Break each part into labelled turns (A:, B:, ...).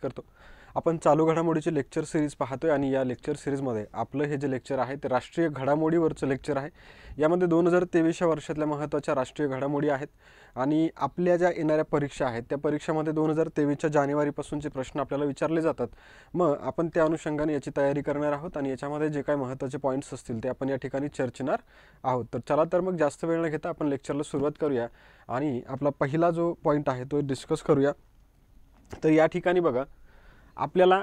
A: करतो. आपण चालू घडामोडीचे लेक्चर सिरीज पाहतोय आणि या लेक्चर सिरीजमध्ये आपलं हे जे लेक्चर आहे ते राष्ट्रीय घडामोडीवरचं लेक्चर आहे. यामध्ये 2023 वर्षातल्या महत्त्वाच्या राष्ट्रीय घडामोडी आहेत आणि आपल्या ज्या येणाऱ्या परीक्षा आहेत त्या परीक्षामध्ये 2023च्या जानेवारीपासूनचे प्रश्न आपल्याला विचारले जातात. मग आपण त्या अनुषंगाने याची तयारी करणार आहोत आणि याच्यामध्ये जे काही महत्त्वाचे पॉईंट्स असतील ते आपण या ठिकाणी चर्चिणार आहोत. तर चला तर मग जास्त वेळ न घेता आपण लेक्चरला सुरुवात करूया आणि आपला पहिला जो पॉईंट आहे तो डिस्कस करूया. तर या ठिकाणी बघा, आपल्याला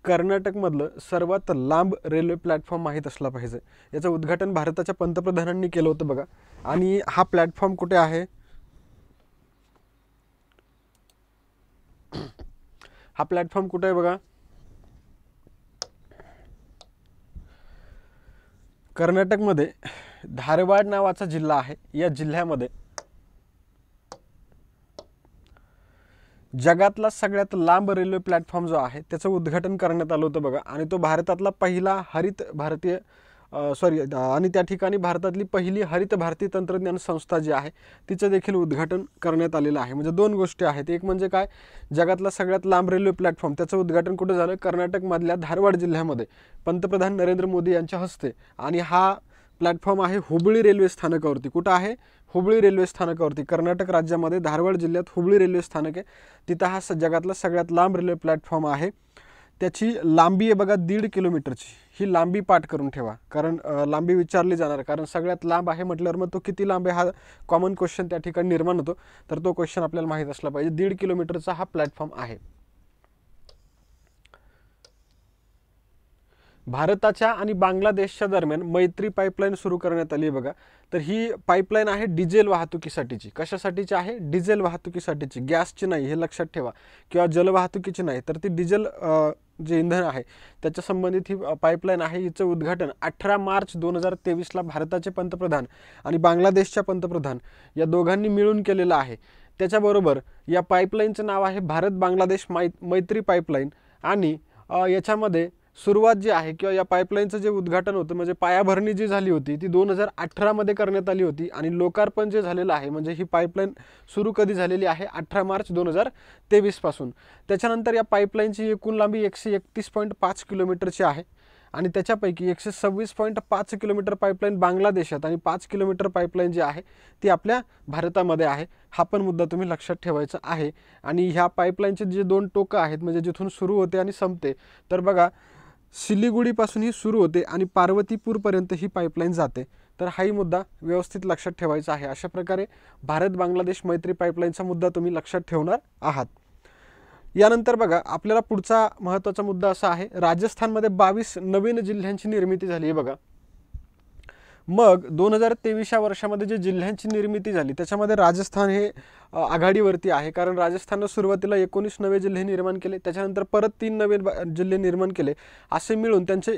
A: कर्नाटकमधलं सर्वात लांब रेल्वे प्लॅटफॉर्म माहीत असला पाहिजे. याचं उद्घाटन भारताच्या पंतप्रधानांनी केलं होतं बघा. आणि हा प्लॅटफॉर्म कुठे आहे? हा प्लॅटफॉर्म कुठे आहे बघा? कर्नाटकमध्ये धारवाड नावाचा जिल्हा आहे. या जिल्ह्यामध्ये जगातला सगळ्यात लांब रेल्वे प्लॅटफॉर्म जो आहे त्याचं उद्घाटन करण्यात आलं होतं बघा. आणि तो भारतातला पहिला आणि त्या ठिकाणी भारतातली पहिली हरित भारतीय तंत्रज्ञान संस्था जी आहे तिचं देखील उद्घाटन करण्यात आलेलं आहे. म्हणजे दोन गोष्टी आहेत. एक म्हणजे काय, जगातला सगळ्यात लांब रेल्वे प्लॅटफॉर्म त्याचं उद्घाटन कुठं झालं? कर्नाटकमधल्या धारवाड जिल्ह्यामध्ये पंतप्रधान नरेंद्र मोदी यांच्या हस्ते. आणि हा प्लॅटफॉर्म आहे हुबळी रेल्वे स्थानकावरती. कुठं आहे? हुबळी रेल्वे स्थानकावरती. कर्नाटक राज्यामध्ये धारवाड जिल्ह्यात हुबळी रेल्वे स्थानक आहे. तिथं हा जगातला सगळ्यात लांब रेल्वे प्लॅटफॉर्म आहे. त्याची लांबी आहे बघा 1.5 किलोमीटरची. ही लांबी पाठ करून ठेवा, कारण लांबी विचारली जाणार. कारण सगळ्यात लांब आहे म्हटल्यावर मग तो किती लांब आहे हा कॉमन क्वेश्चन त्या ठिकाणी निर्माण होतो. तर तो क्वेश्चन आपल्याला माहीत असला पाहिजे. 1.5 किलोमीटरचा हा प्लॅटफॉर्म आहे. भारताच्या आणि बांगलादेशच्या दरम्यान मैत्री पाईपलाईन सुरू करण्यात आली आहे बघा. तर ही पाईपलाईन आहे डिझेल वाहतुकीसाठीची. कशासाठीची आहे? डिझेल वाहतुकीसाठीची, गॅसची नाही, हे लक्षात ठेवा, किंवा जलवाहतुकीची नाही. तर ती डिझेल जे इंधन आहे त्याच्या संबंधित ही पाईपलाईन आहे. हिचं उद्घाटन 18 मार्च 2023ला भारताचे पंतप्रधान आणि बांगलादेशच्या पंतप्रधान या दोघांनी मिळून केलेलं आहे. त्याच्याबरोबर या पाईपलाईनचं नाव आहे भारत बांगलादेश मैत्री पाईपलाईन. आणि याच्यामध्ये सुरुवात जी आहे किंवा या पाईपलाईनचं जे उद्घाटन होतं म्हणजे पायाभरणी जी झाली होती ती 2018मध्ये करण्यात आली होती. आणि लोकार्पण जे झालेलं आहे म्हणजे ही पाईपलाईन सुरू कधी झालेली आहे? 18 मार्च 2023 पासून. त्याच्यानंतर या पाईपलाईनची एकूण लांबी 131.5 किलोमीटरची आहे. आणि त्याच्यापैकी 126.5 किलोमीटर पाईपलाईन बांगलादेशात आणि 5 किलोमीटर पाईपलाईन जी आहे ती आपल्या भारतामध्ये आहे. हा पण मुद्दा तुम्ही लक्षात ठेवायचा आहे. आणि ह्या पाईपलाईनचे जे दोन टोकं आहेत म्हणजे जिथून सुरू होते आणि संपते, तर बघा सिलिगुडीपासून ही सुरू होते आणि पार्वतीपूरपर्यंत ही पाईपलाईन जाते. तर हाही मुद्दा व्यवस्थित लक्षात ठेवायचा आहे. अशा प्रकारे भारत बांगलादेश मैत्री पाईपलाईनचा मुद्दा तुम्ही लक्षात ठेवणार आहात. यानंतर बघा, आपल्याला पुढचा महत्त्वाचा मुद्दा असा आहे, राजस्थानमध्ये 22 नवीन जिल्ह्यांची निर्मिती झाली आहे बघा. मग 2023 या वर्षामध्ये जे जिल्ह्यांची निर्मिती झाली त्याच्यामध्ये राजस्थान हे आघाडीवरती आहे. कारण राजस्थाननं सुरुवातीला 19 नवे जिल्हे निर्माण केले, त्याच्यानंतर परत 3 नवे जिल्हे निर्माण केले. असे मिळून त्यांचे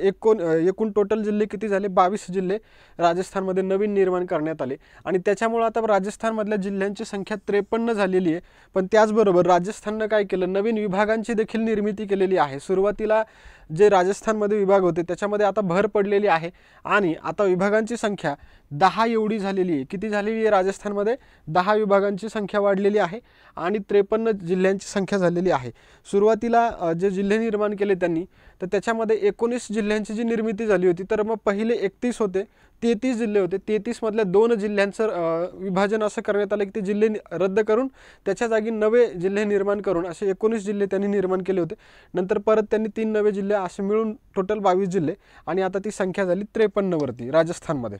A: एकूण टोटल जिल्हे किती झाले? 22 जिल्हे राजस्थानमध्ये नवीन निर्माण करण्यात आले. आणि त्याच्यामुळे आता राजस्थानमधल्या जिल्ह्यांची संख्या 53 झालेली आहे. पण त्याचबरोबर राजस्थाननं काय केलं? नवीन विभागांची देखील निर्मिती केलेली आहे. सुरुवातीला जे राजस्थानमध्ये विभाग होते त्याच्यामध्ये आता भर पडलेली आहे आणि आता विभागांची संख्या 10 एवढी झालेली आहे. किती झालेली आहे? राजस्थानमध्ये 10 विभागांची संख्या वाढलेली आहे आणि 53 जिल्ह्यांची संख्या झालेली आहे. सुरुवातीला जे जिल्हे निर्माण केले त्यांनी, तर त्याच्यामध्ये 19 जिल्ह्यांची जी निर्मिती झाली होती, तर मग पहिले 31 होते, 33 जिल्हे होते. 33 मधल्या 2 जिल्ह्यांचं विभाजन असं करण्यात आलं की ते जिल्हे रद्द करून त्याच्या जागी नवे जिल्हे निर्माण करून असे 19 जिल्हे त्यांनी निर्माण केले होते. नंतर परत त्यांनी 3 नवे जिल्हे असे मिळून टोटल 22 जिल्हे आणि आता ती संख्या झाली 53 वरती राजस्थानमध्ये.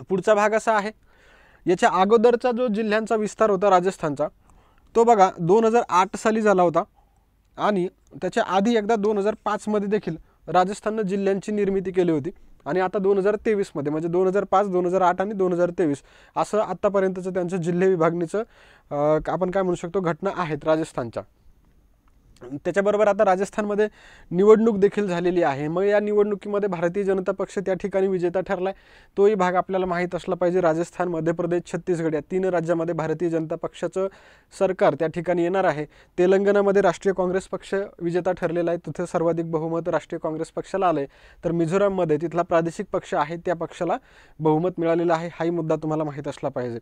A: पुढचा भाग असा आहे, याच्या अगोदरचा जो जिल्ह्यांचा विस्तार होता राजस्थानचा तो बघा 2008 साली झाला होता. आणि त्याच्या आधी एकदा 2005 मध्ये देखील राजस्थाननं जिल्ह्यांची निर्मिती केली होती. आणि आता 2023 मध्ये म्हणजे 2005, 2008 आणि 2023 असं आत्तापर्यंतचं त्यांचं जिल्हे विभागणीचं आपण काय म्हणू शकतो घटना आहेत राजस्थानच्या. त्याच्याबरोबर आता राजस्थानमध्ये निवडणूक देखील झालेली आहे. मग या निवडणुकीमध्ये भारतीय जनता पक्ष त्या ठिकाणी विजेता ठरलाय. तोही भाग आपल्याला माहीत असला पाहिजे. राजस्थान, मध्य प्रदेश, छत्तीसगड या 3 राज्यामध्ये भारतीय जनता पक्षाचं सरकार त्या ठिकाणी येणार आहे. तेलंगणामध्ये राष्ट्रीय काँग्रेस पक्ष विजेता ठरलेला आहे, तिथे सर्वाधिक बहुमत राष्ट्रीय काँग्रेस पक्षाला आलंय. तर मिझोराममध्ये तिथला प्रादेशिक पक्ष आहे त्या पक्षाला बहुमत मिळालेलं आहे. हाही मुद्दा तुम्हाला माहीत असला पाहिजे.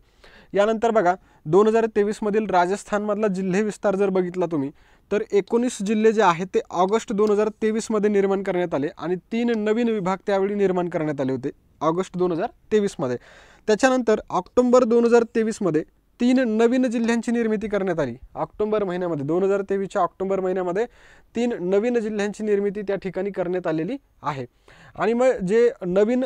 A: यानंतर बघा 2023 मधील राजस्थानमधला जिल्हे विस्तार जर बघितला तुम्ही तर 19 जिल्हे जे आहेत ते ऑगस्ट 2023 मध्ये निर्माण करण्यात आले आणि 3 नवीन विभाग त्यावेळी निर्माण करण्यात आले होते ऑगस्ट 2023 मध्ये. त्याच्यानंतर ऑक्टोबर 2023 मध्ये 3 नवीन जिल्ह्यांची निर्मिती करण्यात आली. ऑक्टोबर महिन्यामध्ये 2023च्या ऑक्टोबर महिन्यामध्ये 3 नवीन जिल्ह्यांची निर्मिती त्या ठिकाणी करण्यात आलेली आहे. आणि मग जे नवीन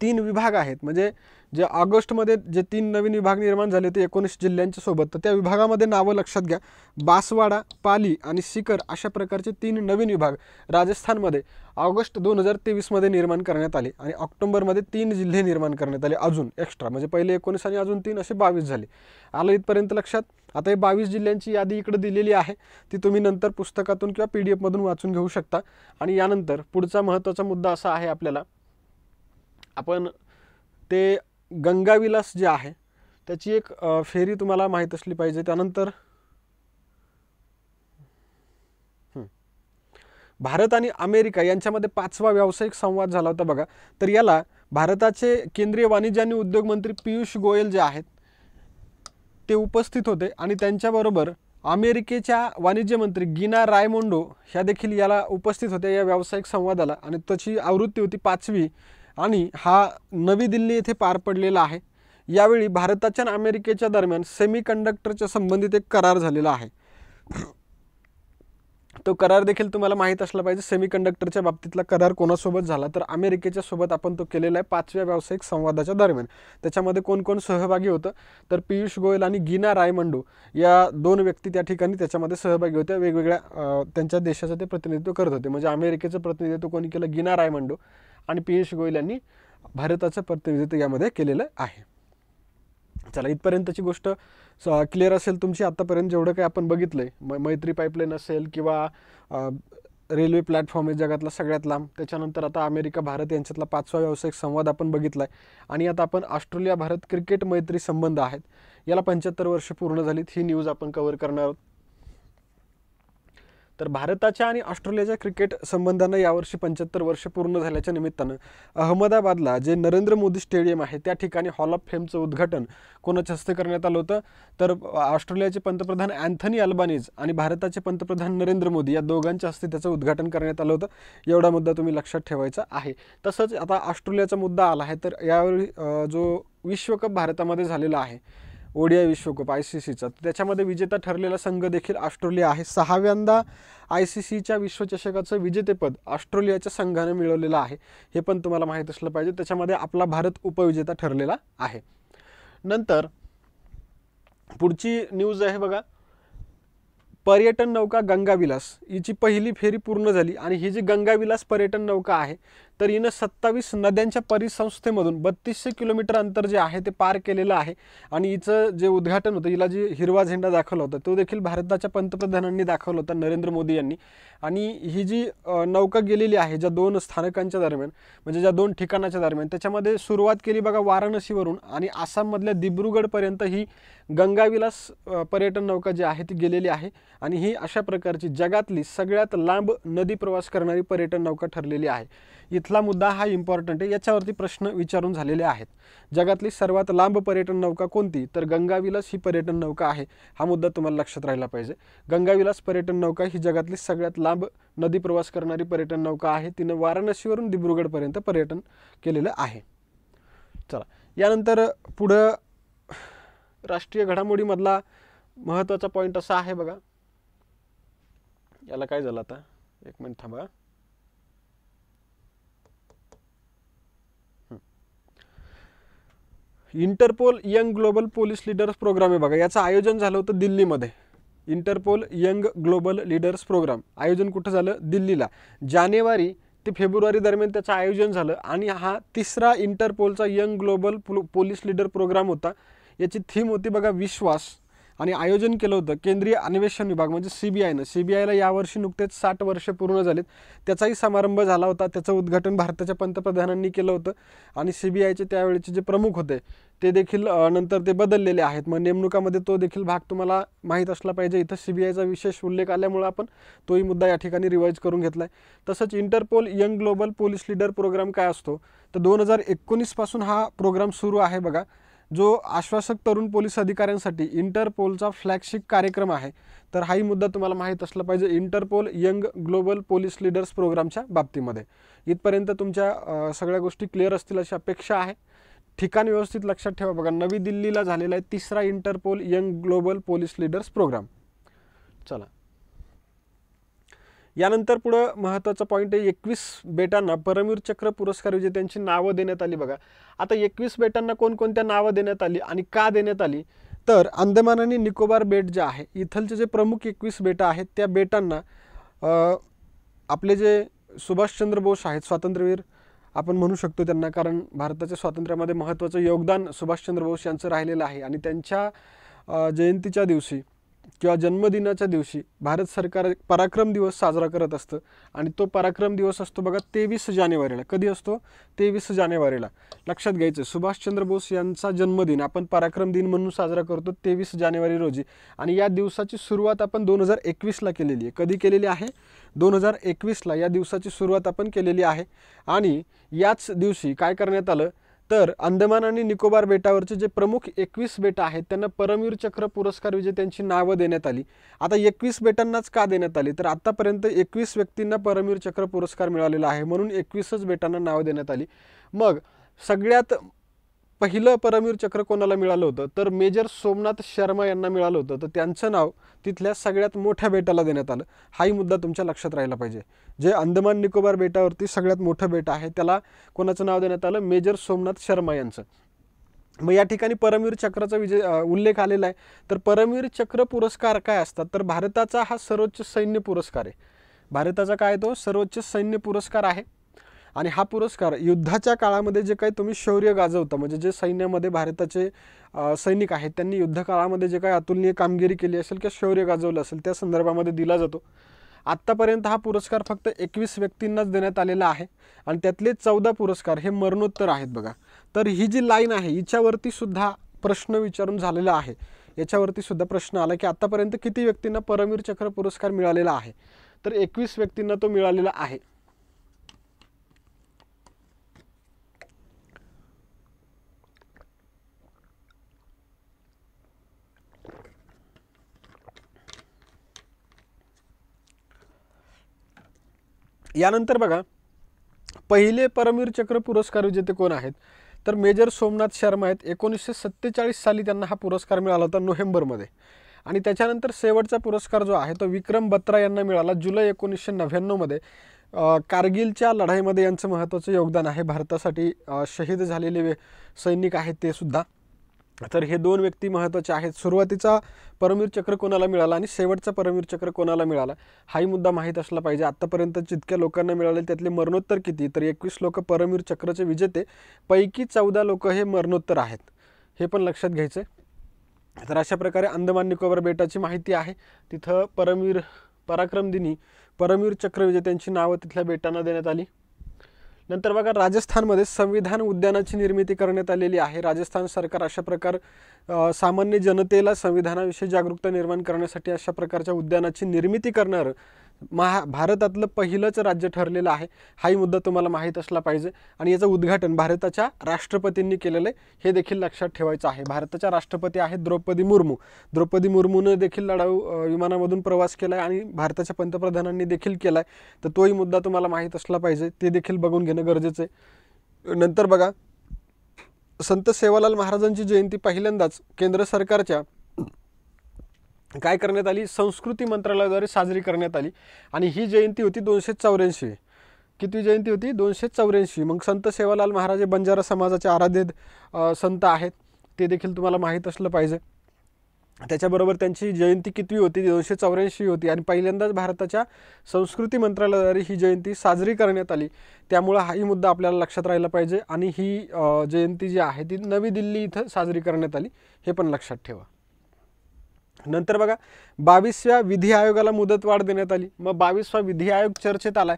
A: 3 विभाग आहेत, म्हणजे जे ऑगस्टमध्ये जे 3 नवीन विभाग निर्माण झाले होते 19 जिल्ह्यांच्या सोबत, तर त्या विभागामध्ये नावं लक्षात घ्या. बांसवाडा, पाली आणि सीकर अशा प्रकारचे 3 नवीन विभाग राजस्थानमध्ये ऑगस्ट 2023 मध्ये निर्माण करण्यात आले आणि ऑक्टोबरमध्ये 3 जिल्हे निर्माण करण्यात आले अजून एक्स्ट्रा, म्हणजे पहिले 19 आणि अजून 3 असे 22 झाले. आलं इथपर्यंत लक्षात. आता हे 22 जिल्ह्यांची यादी इकडे दिलेली आहे, ती तुम्ही नंतर पुस्तकातून किंवा PDF मधून वाचून घेऊ शकता. आणि यानंतर पुढचा महत्त्वाचा मुद्दा असा आहे आपल्याला, आपण ते गंगाविलास जे आहे त्याची एक फेरी तुम्हाला माहीत असली पाहिजे. त्यानंतर भारत आणि अमेरिका यांच्यामध्ये 5वा व्यावसायिक संवाद झाला होता बघा. तर याला भारताचे केंद्रीय वाणिज्य आणि उद्योग मंत्री पियुष गोयल जे आहेत ते उपस्थित होते आणि त्यांच्याबरोबर अमेरिकेच्या वाणिज्य मंत्री गिना रायमोंडो ह्या देखील याला उपस्थित होत्या या व्यावसायिक संवादाला. आणि त्याची आवृत्ती होती 5वी आणि हा नवी दिल्ली येथे पार पडलेला आहे. यावेळी भारताच्या आणि अमेरिकेच्या दरम्यान सेमीकंडक्टरच्या संबंधित एक करार झालेला आहे. तो करार देखील तुम्हाला माहीत असला पाहिजे. सेमीकंडक्टरच्या बाबतीतला करार कोणासोबत झाला, तर अमेरिकेच्या सोबत आपण तो केलेला आहे 5व्या व्यावसायिक संवादाच्या दरम्यान. त्याच्यामध्ये कोण कोण सहभागी होतं, तर पियुष गोयल आणि गिना रायमंडो या 2 व्यक्ती त्या ठिकाणी त्याच्यामध्ये सहभागी होत्या. वेगवेगळ्या त्यांच्या देशाचं ते प्रतिनिधित्व करत होते. म्हणजे अमेरिकेचं प्रतिनिधित्व कोणी केलं, गिना रायमंडो, आणि पियुष गोयल यांनी भारताचं प्रतिनिधित्व यामध्ये केलेलं आहे. चला, इथपर्यंतची गोष्ट क्लिअर असेल तुमची. आतापर्यंत जेवढं काही आपण बघितलंय, मैत्री पाईपलाईन असेल किंवा रेल्वे प्लॅटफॉर्म आहे जगातला सगळ्यात लांब, त्याच्यानंतर आता अमेरिका भारत यांच्यातला 5वा व्यावसायिक संवाद आपण बघितलाय. आणि आता आपण ऑस्ट्रेलिया भारत क्रिकेट मैत्री संबंध आहेत, याला 75 वर्ष पूर्ण झालीत, ही न्यूज आपण कव्हर करणार आहोत. तर भारताच्या आणि ऑस्ट्रेलियाच्या क्रिकेट संबंधांना यावर्षी 75 वर्ष पूर्ण झाल्याच्या निमित्तानं अहमदाबादला जे नरेंद्र मोदी स्टेडियम आहे त्या ठिकाणी हॉल ऑफ फेमचं उद्घाटन कोणाच्या हस्ते करण्यात आलं होतं, तर ऑस्ट्रेलियाचे पंतप्रधान अँथनी अल्बानीज आणि भारताचे पंतप्रधान नरेंद्र मोदी या दोघांच्या हस्ते त्याचं उद्घाटन करण्यात आलं होतं. एवढा मुद्दा तुम्ही लक्षात ठेवायचा आहे. तसंच आता ऑस्ट्रेलियाचा मुद्दा आला आहे, तर यावेळी जो विश्वकप भारतामध्ये झालेला आहे, ODI विश्वकप ICCचा, त्याच्यामध्ये विजेता ठरलेला संघ देखील ऑस्ट्रेलिया आहे. 6व्यांदा ICCच्या विश्वचषकाचं विजेतेपद ऑस्ट्रेलियाच्या संघाने मिळवलेलं आहे, हे पण तुम्हाला माहीत असलं पाहिजे. त्याच्यामध्ये आपला भारत उपविजेता ठरलेला आहे. नंतर पुढची न्यूज आहे बघा, पर्यटन नौका गंगाविलास हिची पहिली फेरी पूर्ण झाली. आणि ही जी गंगाविलास पर्यटन नौका आहे, तर हिनं 27 नद्यांच्या परिसंस्थेमधून 3200 किलोमीटर अंतर जे आहे ते पार केलेलं आहे. आणि हिचं जे उद्घाटन होतं, हिला जे हिरवा झेंडा दाखवला होता तो देखील भारताच्या पंतप्रधानांनी दाखवला होता, नरेंद्र मोदी यांनी. आणि ही जी नौका गेलेली आहे ज्या 2 स्थानकांच्या दरम्यान, म्हणजे ज्या 2 ठिकाणाच्या दरम्यान, त्याच्यामध्ये सुरुवात केली बघा वाराणसीवरून आणि आसाममधल्या दिब्रुगडपर्यंत ही गंगाविलास पर्यटन नौका जी आहे ती गेलेली आहे. आणि ही अशा प्रकारची जगातली सगळ्यात लांब नदी प्रवास करणारी पर्यटन नौका ठरलेली आहे. इथला मुद्दा हा इम्पॉर्टंट आहे, याच्यावरती प्रश्न विचारून झालेले आहेत. जगातली सर्वात लांब पर्यटन नौका कोणती, तर गंगाविलास ही पर्यटन नौका आहे. हा मुद्दा तुम्हाला लक्षात राहिला पाहिजे. गंगाविलास पर्यटन नौका ही जगातली सगळ्यात लांब नदी प्रवास करणारी पर्यटन नौका आहे. तिनं वाराणसीवरून दिब्रुगडपर्यंत पर्यटन केलेलं आहे. चला, यानंतर पुढं राष्ट्रीय घडामोडीमधला महत्त्वाचा पॉईंट असा आहे बघा, याला काय झालं, आता 1 मिनिट थांबा. Interpol young global police leaders program आहे बघा, याचं आयोजन झालं होतं दिल्लीमध्ये. Interpol young global leaders program आयोजन कुठं झालं, दिल्लीला. जानेवारी ते फेब्रुवारी दरम्यान त्याचं आयोजन झालं. आणि हा 3रा इंटरपोलचा young global police leader programme होता. याची थीम होती बघा विश्वास. आणि आयोजन केलं होतं केंद्रीय अन्वेषण विभाग म्हणजे CBIनं. CBIला यावर्षी नुकतेच 60 वर्ष पूर्ण झालेत. त्याचाही समारंभ झाला होता, त्याचं उद्घाटन भारताच्या पंतप्रधानांनी केलं होतं. आणि CBIचे त्यावेळेचे जे प्रमुख होते ते देखील नंतर ते बदललेले आहेत. मग नेमणुकामध्ये तो देखील भाग तुम्हाला माहीत असला पाहिजे. इथं CBIचा विशेष उल्लेख आल्यामुळे आपण तोही मुद्दा या ठिकाणी रिवाईज करून घेतला आहे. तसंच Interpol young global police leader program काय असतो, तर 2019 पासून हा प्रोग्राम सुरू आहे बघा. जो आश्वासक तरुण पोलीस अधिकाऱ्यांसाठी इंटरपोलचा फ्लॅगशिप कार्यक्रम आहे, तर हाही मुद्दा तुम्हाला माहीत असला पाहिजे Interpol young global police leaders प्रोग्रामच्या बाबतीमध्ये. इथपर्यंत तुमच्या सगळ्या गोष्टी क्लिअर असतील अशी अपेक्षा आहे. ठिकाण व्यवस्थित लक्षात ठेवा बघा, नवी दिल्लीला झालेला आहे 3रा Interpol young global police leaders programme. चला यानंतर पुढं महत्त्वाचा पॉईंट आहे 21 बेटांना परमवीर चक्र पुरस्कार विजेत्यांची नावं देण्यात आली. बघा आता 21 बेटांना कोणकोणत्या नावं देण्यात आली आणि का देण्यात आली, तर अंदमान आणि निकोबार बेट जे आहे इथलचे जे प्रमुख 21 बेटं आहेत त्या बेटांना आपले जे सुभाषचंद्र बोस आहेत स्वातंत्र्यवीर आपण म्हणू शकतो त्यांना, कारण भारताच्या स्वातंत्र्यामध्ये महत्त्वाचं योगदान सुभाषचंद्र बोस यांचं राहिलेलं आहे. आणि त्यांच्या जयंतीच्या दिवशी किंवा जन्मदिनाच्या दिवशी भारत सरकार पराक्रम दिवस साजरा करत असतं. आणि तो पराक्रम दिवस असतो बघा 23 जानेवारीला. कधी असतो? 23 जानेवारीला. लक्षात घ्यायचं, सुभाषचंद्र बोस यांचा जन्मदिन आपण पराक्रम दिन म्हणून साजरा करतो 23 जानेवारी रोजी. आणि या दिवसाची सुरुवात आपण 2021ला केलेली आहे. कधी केलेली आहे? 2021ला या दिवसाची सुरुवात आपण केलेली आहे. आणि याच दिवशी काय करण्यात आलं, तर अंदमान आणि निकोबार बेटावरचे जे प्रमुख 21 बेटं आहेत त्यांना परमवीर चक्र पुरस्कार विजेत्यांची नावं देण्यात आली. आता 21 बेटांनाच का देण्यात आली, तर आतापर्यंत 21 व्यक्तींना परमवीर चक्र पुरस्कार मिळालेला आहे म्हणून 21च बेटांना नावं देण्यात आली. मग सगळ्यात पहिलं परमवीर चक्र कोणाला मिळालं होतं, तर मेजर सोमनाथ शर्मा यांना मिळालं होतं. तर त्यांचं नाव तिथल्या सगळ्यात मोठ्या बेटाला देण्यात आलं. हाही मुद्दा तुमच्या लक्षात राहिला पाहिजे. जे अंदमान निकोबार बेटावरती सगळ्यात मोठं बेट आहे त्याला कोणाचं नाव देण्यात आलं? मेजर सोमनाथ शर्मा यांचं. मग या ठिकाणी परमवीर चक्राचा उल्लेख आलेला आहे. तर परमवीर चक्र पुरस्कार काय असतात, तर भारताचा हा सर्वोच्च सैन्य पुरस्कार आहे. भारताचा काय तो सर्वोच्च सैन्य पुरस्कार आहे. आणि हा पुरस्कार युद्धाच्या काळामध्ये जे काही तुम्ही शौर्य गाजवता, म्हणजे जे सैन्यामध्ये भारताचे सैनिक आहेत त्यांनी युद्ध काळामध्ये जे काही अतुलनीय कामगिरी केली असेल किंवा शौर्य गाजवलं असेल त्या संदर्भामध्ये दिला जातो. आत्तापर्यंत हा पुरस्कार फक्त 21 व्यक्तींनाच देण्यात आलेला आहे. आणि त्यातले 14 पुरस्कार हे मरणोत्तर आहेत. बघा तर ही जी लाईन आहे हिच्यावरती सुद्धा प्रश्न विचारून झालेला आहे. याच्यावरती सुद्धा प्रश्न आला की आत्तापर्यंत किती व्यक्तींना परमवीर चक्र पुरस्कार मिळालेला आहे, तर 21 व्यक्तींना तो मिळालेला आहे. यानंतर बघा पहिले परमवीर चक्र पुरस्कार विजेते कोण आहेत, तर मेजर सोमनाथ शर्मा आहेत. 1947 साली त्यांना हा पुरस्कार मिळाला होता नोव्हेंबरमध्ये. आणि त्याच्यानंतर शेवटचा पुरस्कार जो आहे तो विक्रम बत्रा यांना मिळाला जुलै 1999मध्ये. कारगिलच्या लढाईमध्ये यांचं महत्त्वाचं योगदान आहे. भारतासाठी शहीद झालेले सैनिक आहेत ते सुद्धा. तर हे 2 व्यक्ती महत्त्वाचे आहेत. सुरुवातीचा परमवीर चक्र कोणाला मिळाला आणि शेवटचा परमवीर चक्र कोणाला मिळाला हाही मुद्दा माहीत असला पाहिजे. आत्तापर्यंत जितक्या लोकांना मिळाले त्यातले मरणोत्तर किती, तर 21 लोक परमवीर चक्रचे विजेते, पैकी 14 लोक हे मरणोत्तर आहेत. हे पण लक्षात घ्यायचं. तर अशा प्रकारे अंदमान निकोबार बेटाची माहिती आहे. तिथं पराक्रम दिनी परमवीर चक्र विजेत्यांची नावं तिथल्या बेटांना देण्यात आली. नंतर बघा राजस्थानमध्ये संविधान उद्यानाची निर्मिती करण्यात आलेली आहे. राजस्थान सरकार अशा प्रकार सामान्य जनतेला संविधानाविषयी जागरूकता निर्माण करण्यासाठी अशा प्रकारच्या उद्यानाची निर्मिती करणारं भारतातलं पहिलंच राज्य ठरलेलं आहे. हाही मुद्दा तुम्हाला माहीत असला पाहिजे. आणि याचं उद्घाटन भारताच्या राष्ट्रपतींनी केलेलं आहे, हे देखील लक्षात ठेवायचं आहे. भारताच्या राष्ट्रपती आहेत द्रौपदी मुर्मू. द्रौपदी मुर्मूनं देखील लढाऊ विमानामधून प्रवास केला आहे आणि भारताच्या पंतप्रधानांनी देखील केला आहे. तर तोही मुद्दा तुम्हाला माहीत असला पाहिजे, ते देखील बघून घेणं गरजेचं आहे. नंतर बघा संत सेवालाल महाराजांची जयंती पहिल्यांदाच केंद्र सरकारच्या काय करण्यात आली, संस्कृती मंत्रालयाद्वारे साजरी करण्यात आली. आणि ही जयंती होती 284. किती जयंती होती? 284. मग संत सेवालाल महाराज बंजारा समाजाचे आराध्य संत आहेत, ते देखील तुम्हाला माहीत असलं पाहिजे. त्याच्याबरोबर त्यांची जयंती किती होती? 284 होती. आणि पहिल्यांदाच भारताच्या संस्कृती मंत्रालयाद्वारे ही जयंती साजरी करण्यात आली. त्यामुळं हाही मुद्दा आपल्याला लक्षात राहिला पाहिजे. आणि ही जयंती जी आहे ती नवी दिल्ली इथं साजरी करण्यात आली, हे पण लक्षात ठेवा. नंतर बघा 22व्या विधी आयोगाला मुदतवाढ देण्यात आली. मग 22वा विधी आयोग चर्चेत आलाय.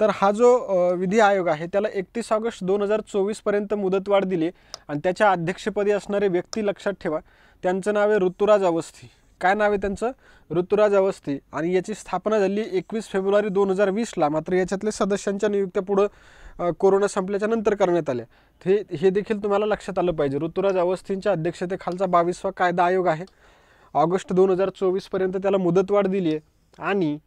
A: तर हा जो विधी आयोग आहे त्याला 31 ऑगस्ट 2024 पर्यंत मुदतवाढ दिली. आणि त्याच्या अध्यक्षपदी असणारे व्यक्ती लक्षात ठेवा, त्यांचं नाव आहे ऋतुराज अवस्थी. काय नाव आहे त्यांचं? ऋतुराज अवस्थी. आणि याची स्थापना झाली 21 फेब्रुवारी 2020ला. मात्र याच्यातले सदस्यांच्या नियुक्त्या पुढं कोरोना संपल्याच्या नंतर करण्यात आल्या. हे देखील तुम्हाला लक्षात आलं पाहिजे. ऋतुराज अवस्थींच्या अध्यक्षतेखालचा 22वा कायदा आयोग आहे. ऑगस्ट 2024 पर्यंत त्याला मुदतवाढ दिली आहे. आणि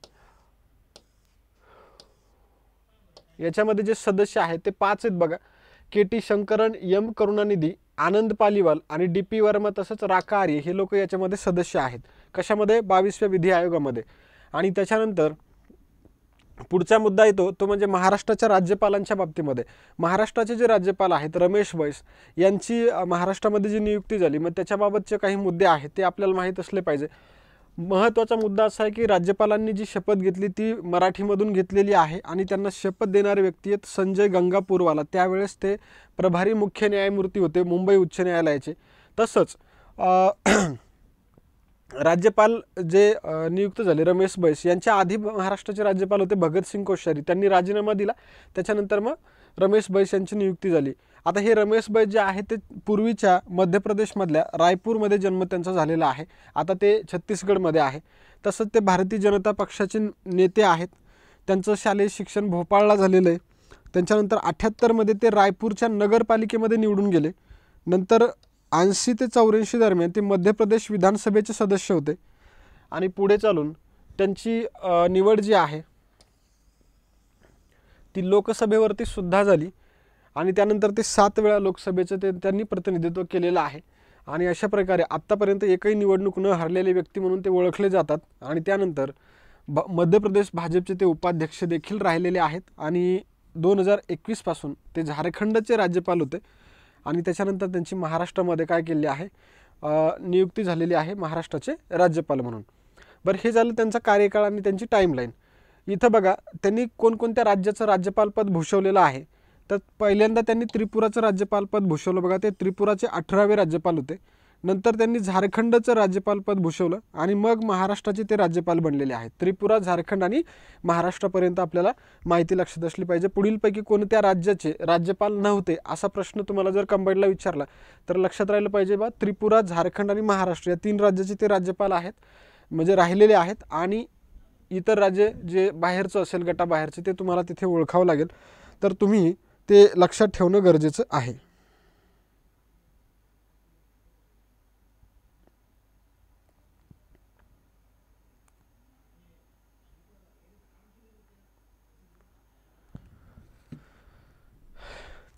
A: याच्यामध्ये जे सदस्य आहेत ते 5 आहेत बघा. KT शंकरन, M करुणानिधी, आनंद पालीवाल आणि DP वर्मा तसंच राका आर्य हे लोक याच्यामध्ये सदस्य आहेत. कशामध्ये? 22व्या विधी आयोगामध्ये. आणि त्याच्यानंतर पुढचा मुद्दा येतो तो म्हणजे महाराष्ट्राच्या राज्यपालांच्या बाबतीमध्ये. महाराष्ट्राचे जे राज्यपाल आहेत रमेश बैस यांची महाराष्ट्रामध्ये जी नियुक्ती झाली, मग त्याच्याबाबतचे काही मुद्दे आहेत ते आपल्याला माहीत असले पाहिजे. महत्त्वाचा मुद्दा असा आहे की राज्यपालांनी जी शपथ घेतली ती मराठीमधून घेतलेली आहे आणि त्यांना शपथ देणारे व्यक्ती आहेत संजय गंगापूरवाला. त्यावेळेस ते प्रभारी मुख्य न्यायमूर्ती होते मुंबई उच्च न्यायालयाचे. तसंच राज्यपाल जे नियुक्त झाले रमेश बैस यांच्या आधी महाराष्ट्राचे राज्यपाल होते भगतसिंग कोश्यारी. त्यांनी राजीनामा दिला, त्याच्यानंतर मग रमेश बैस यांची नियुक्ती झाली. आता हे रमेश बैस जे आहे ते पूर्वीच्या मध्य प्रदेशमधल्या रायपूरमध्ये जन्म त्यांचा झालेला आहे. आता ते छत्तीसगडमध्ये आहे. तसंच ते भारतीय जनता पक्षाचे नेते आहेत. त्यांचं शालेय शिक्षण भोपाळला झालेलं आहे. त्यांच्यानंतर 78मध्ये ते रायपूरच्या नगरपालिकेमध्ये निवडून गेले. नंतर 80 ते 84 दरम्यान ते मध्य प्रदेश विधानसभेचे सदस्य होते. आणि पुढे चालून त्यांची निवड जी आहे ती लोकसभेवरती सुद्धा झाली. आणि त्यानंतर ते 7 वेळा लोकसभेचं त्यांनी प्रतिनिधित्व केलेलं आहे. आणि अशा प्रकारे आत्तापर्यंत एकही निवडणूक न हरलेले व्यक्ती म्हणून ते ओळखले जातात. आणि त्यानंतर मध्य प्रदेश भाजपचे ते उपाध्यक्ष देखील राहिलेले आहेत. आणि 2021 पासून ते झारखंडचे राज्यपाल होते. आणि त्याच्यानंतर त्यांची महाराष्ट्रामध्ये काय केली आहे नियुक्ती झालेली आहे महाराष्ट्राचे राज्यपाल म्हणून. बरं, हे झालं त्यांचा कार्यकाळ आणि त्यांची टाईमलाईन. इथं बघा त्यांनी कोणकोणत्या राज्याचं राज्यपालपद भूषवलेलं आहे. तर पहिल्यांदा त्यांनी त्रिपुराचं राज्यपालपद भूषवलं बघा. ते त्रिपुराचे 18वे राज्यपाल होते. नंतर त्यांनी झारखंडचं राज्यपालपद भूषवलं आणि मग महाराष्ट्राचे ते राज्यपाल बनलेले आहेत. त्रिपुरा, झारखंड आणि महाराष्ट्रापर्यंत आपल्याला माहिती लक्षात असली पाहिजे. पुढीलपैकी कोणत्या राज्याचे राज्यपाल नव्हते असा प्रश्न तुम्हाला जर कंबाईडला विचारला तर लक्षात राहिलं पाहिजे बा त्रिपुरा, झारखंड आणि महाराष्ट्र या 3 राज्याचे ते राज्यपाल आहेत, म्हणजे राहिलेले आहेत. आणि इतर राज्य जे बाहेरचं असेल गटाबाहेरचे ते तुम्हाला तिथे ओळखावं लागेल. तर तुम्ही ते लक्षात ठेवणं गरजेचं आहे.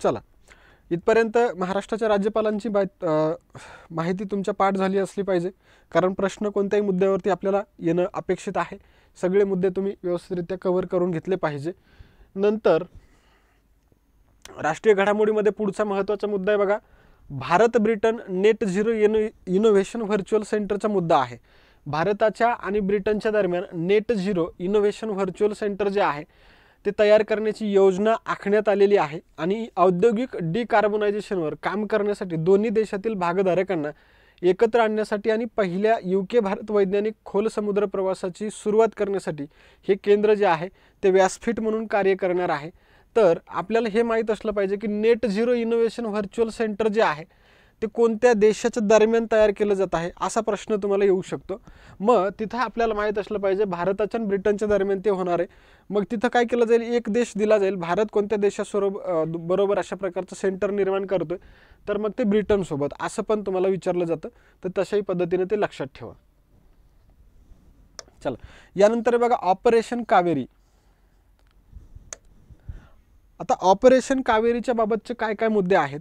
A: चला, इथपर्यंत महाराष्ट्राच्या राज्यपालांची माहिती तुमच्या पाठ झाली असली पाहिजे. कारण प्रश्न कोणत्याही मुद्द्यावरती आपल्याला येणं अपेक्षित आहे. सगळे मुद्दे तुम्ही व्यवस्थितरित्या कव्हर करून घेतले पाहिजे. नंतर राष्ट्रीय घडामोडीमध्ये पुढचा महत्त्वाचा मुद्दा आहे बघा, Bharat Britain net zero innovation virtual सेंटरचा मुद्दा आहे. भारताच्या आणि ब्रिटनच्या दरम्यान net zero innovation virtual centre जे आहे ते तयार करण्याची योजना आखण्यात आलेली आहे. आणि औद्योगिक डिकार्बोनायझेशनवर काम करण्यासाठी दोन्ही देशातील भागधारकांना एकत्र आणण्यासाठी आणि पहिल्या UK भारत वैज्ञानिक खोल समुद्र प्रवासाची सुरुवात करण्यासाठी हे केंद्र जे आहे ते व्यासपीठ म्हणून कार्य करणार आहे. तर आपल्याला हे माहीत असलं पाहिजे की net zero innovation virtual centre जे आहे ते कोणत्या देशाच्या दरम्यान तयार केलं जात आहे असा प्रश्न तुम्हाला येऊ शकतो. मग तिथं आपल्याला माहीत असलं पाहिजे भारताच्या आणि ब्रिटनच्या दरम्यान ते होणार आहे. मग तिथं काय केलं जाईल, एक देश दिला जाईल. भारत कोणत्या देशाबरोबर अशा प्रकारचं सेंटर निर्माण करतोय तर मग ते ब्रिटनसोबत असं पण तुम्हाला विचारलं जातं. तर तशाही पद्धतीने ते लक्षात ठेवा. चला, यानंतर बघा ऑपरेशन कावेरी. आता ऑपरेशन कावेरीच्या बाबतचे काय काय मुद्दे आहेत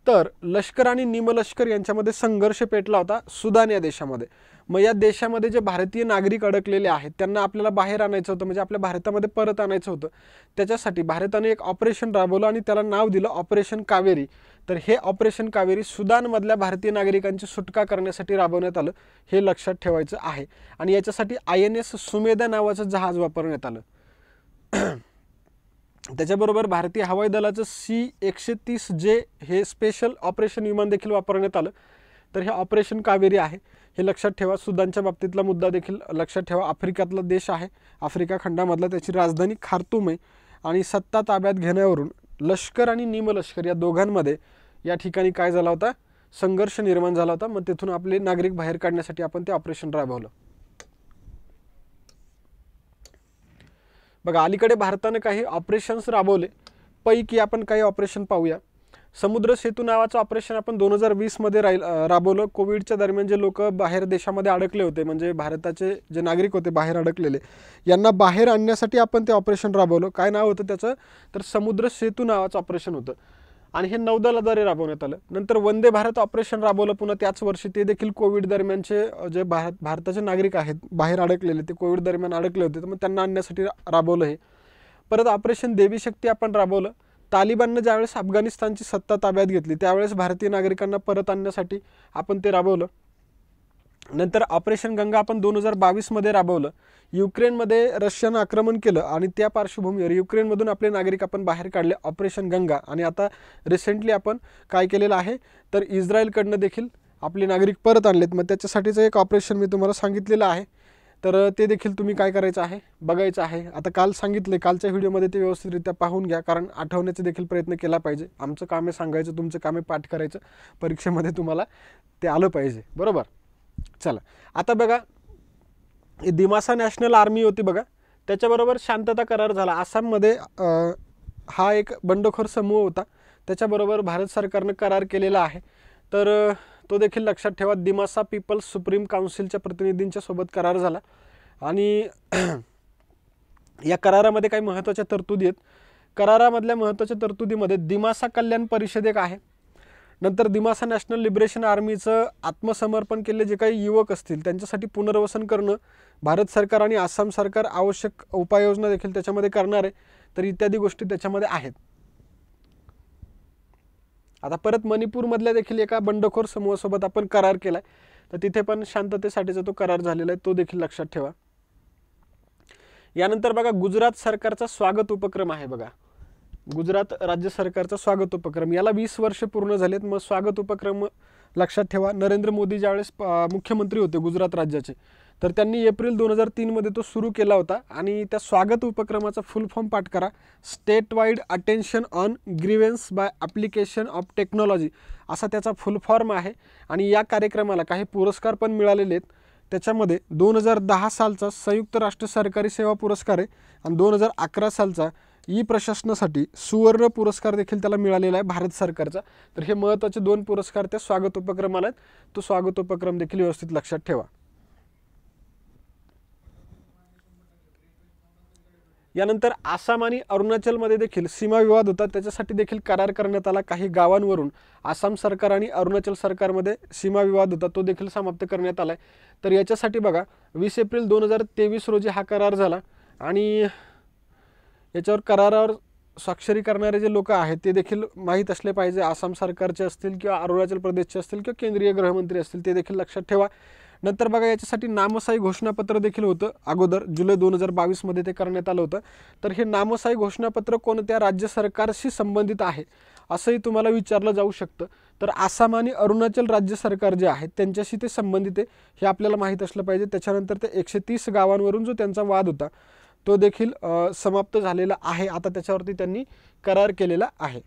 A: तर लष्कर आणि निमलष्कर यांच्यामध्ये संघर्ष पेटला होता सुदान या देशामध्ये. मग या देशामध्ये जे भारतीय नागरिक अडकलेले आहेत त्यांना आपल्याला बाहेर आणायचं होतं, म्हणजे आपल्या भारतामध्ये परत आणायचं होतं. त्याच्यासाठी भारताने एक ऑपरेशन राबवलं आणि त्याला नाव दिलं ऑपरेशन कावेरी. तर हे ऑपरेशन कावेरी सुदानमधल्या भारतीय नागरिकांची सुटका करण्यासाठी राबवण्यात आलं, हे लक्षात ठेवायचं आहे. आणि याच्यासाठी INS सुमेधा नावाचं जहाज वापरण्यात आलं. त्याच्याबरोबर भारतीय हवाई दलाचं C-130J हे स्पेशल ऑपरेशन विमान देखील वापरण्यात आलं. तर हे ऑपरेशन कावेरी आहे, हे लक्षात ठेवा. सुदानच्या बाबतीतला मुद्दा देखील लक्षात ठेवा. आफ्रिकेतला देश आहे, आफ्रिका खंडामधला, त्याची राजधानी खार्तूम आहे. आणि सत्ता ताब्यात घेण्यावरून लष्कर आणि निमलष्कर या दोघांमध्ये या ठिकाणी काय झाला होता, संघर्ष निर्माण झाला होता, मग तिथून आपले नागरिक बाहेर काढण्यासाठी आपण ते ऑपरेशन राबवलं. बघा अलीकडे भारताने काही ऑपरेशन्स राबवले, पैकी आपण काही ऑपरेशन पाहूया. समुद्र सेतू नावाचं ऑपरेशन आपण 2020 मध्ये राबवलं. कोविडच्या दरम्यान जे लोक बाहेर देशामध्ये अडकले होते, म्हणजे भारताचे जे नागरिक होते बाहेर अडकलेले, यांना बाहेर आणण्यासाठी आपण ते ऑपरेशन राबवलं. काय नाव होतं त्याचं, तर समुद्र सेतू नावाचं ऑपरेशन होतं आणि हे नौदलाद्वारे राबवण्यात आलं. नंतर वंदे भारत ऑपरेशन राबवलं पुन्हा त्याच वर्षी, ते देखील कोविड दरम्यानचे जे भारताचे नागरिक आहेत बाहेर अडकलेले, ते कोविड दरम्यान अडकले होते, तर मग त्यांना आणण्यासाठी राबवलं हे. परत ऑपरेशन देवी शक्ती आपण राबवलं. तालिबाननं ज्यावेळेस अफगाणिस्तानची सत्ता ताब्यात घेतली त्यावेळेस भारतीय नागरिकांना परत आणण्यासाठी आपण ते राबवलं. नंतर ऑपरेशन गंगा आपण 2022 मध्ये राबवलं. युक्रेनमध्ये रशियानं आक्रमण केलं आणि त्या पार्श्वभूमीवर युक्रेनमधून आपले नागरिक आपण बाहेर काढले, ऑपरेशन गंगा. आणि आता रिसेंटली आपण काय केलेलं आहे, तर इस्रायलकडनं देखील आपले नागरिक परत आणलेत. मग त्याच्यासाठीचं एक ऑपरेशन मी तुम्हाला सांगितलेलं आहे, तर ते देखील तुम्ही काय करायचं आहे, बघायचं आहे. आता काल सांगितले, कालच्या व्हिडिओमध्ये ते व्यवस्थितरित्या पाहून घ्या, कारण आठवण्याचा देखील प्रयत्न केला पाहिजे. आमचं काम आहे सांगायचं, तुमचं काम आहे पाठ करायचं, परीक्षेमध्ये तुम्हाला ते आलं पाहिजे, बरोबर. चला आता बघा, दिमासा नॅशनल आर्मी होती बघा, त्याच्याबरोबर शांतता करार झाला. आसाममध्ये हा एक बंडखोर समूह होता, त्याच्याबरोबर भारत सरकारनं करार केलेला आहे, तर तो देखील लक्षात ठेवा. दिमासा पीपल्स सुप्रीम काउन्सिलच्या प्रतिनिधींच्या सोबत करार झाला आणि या करारामध्ये काही महत्त्वाच्या तरतुदी आहेत. करारामधल्या महत्त्वाच्या तरतुदीमध्ये दिमासा कल्याण परिषद एक आहे. नंतर दिमासा नॅशनल लिबरेशन आर्मीचं आत्मसमर्पण केलेले जे काही युवक असतील त्यांच्यासाठी पुनर्वसन करणं भारत सरकार आणि आसाम सरकार आवश्यक उपाययोजना देखील त्याच्यामध्ये करणार आहे, तर इत्यादी गोष्टी त्याच्यामध्ये आहेत. आता परत मणिपूरमधल्या देखील एका बंडखोर समूहासोबत आपण करार केलाय, तर तिथे पण शांततेसाठीचा तो करार झालेला आहे, तो देखील लक्षात ठेवा. यानंतर बघा गुजरात सरकारचा स्वागत उपक्रम आहे. बघा गुजरात राज्य सरकारचा स्वागत उपक्रम, याला 20 वर्ष पूर्ण झालेत. मग स्वागत उपक्रम लक्षात ठेवा. नरेंद्र मोदी ज्यावेळेस मुख्यमंत्री होते गुजरात राज्याचे, तर त्यांनी एप्रिल 2003 मध्ये तो सुरू केला होता. आणि त्या स्वागत उपक्रमाचा फुल फॉर्म पाठ करा, state wide attention on grievance by application of technology, असा त्याचा फुल फॉर्म आहे. आणि या कार्यक्रमाला काही पुरस्कार पण मिळालेले आहेत. त्याच्यामध्ये 2010 सालचा संयुक्त राष्ट्र सरकारी सेवा पुरस्कार आहे आणि 2011 सालचा ई प्रशासनासाठी सुवर्ण पुरस्कार देखील त्याला मिळालेला आहे भारत सरकारचा. तर हे महत्त्वाचे 2 पुरस्कार त्या स्वागत उपक्रमाला आहेत, तो स्वागत उपक्रम देखील व्यवस्थित लक्षात ठेवा. यानंतर आसाम आणि अरुणाचलमध्ये देखील सीमा विवाद होता, त्याच्यासाठी देखील करार करण्यात आला. काही गावांवरून आसाम सरकार आणि अरुणाचल सरकारमध्ये सीमा विवाद होता, तो देखील समाप्त करण्यात आला आहे. तर याच्यासाठी बघा 20 एप्रिल 2023 रोजी हा करार झाला आणि याच्यावर करारावर स्वाक्षरी करणारे जे लोक आहेत ते देखील माहीत असले पाहिजे. आसाम सरकारचे असतील किंवा अरुणाचल प्रदेशचे असतील किंवा केंद्रीय गृहमंत्री असतील, ते देखील लक्षात ठेवा. नंतर बघा याच्यासाठी नामसाई घोषणापत्र देखील होतं अगोदर, जुलै 2022 मध्ये ते करण्यात आलं होतं. तर हे नामसाई घोषणापत्र कोणत्या राज्य सरकारशी संबंधित आहे असंही तुम्हाला विचारलं जाऊ शकतं. तर आसाम आणि अरुणाचल राज्य सरकार जे आहेत त्यांच्याशी ते संबंधित आहे, हे आपल्याला माहीत असलं पाहिजे. त्याच्यानंतर ते 130 गावांवरून जो त्यांचा वाद होता तो देखील समाप्त झालेला आहे. आता त्याच्यावरती त्यांनी करार केलेला आहे.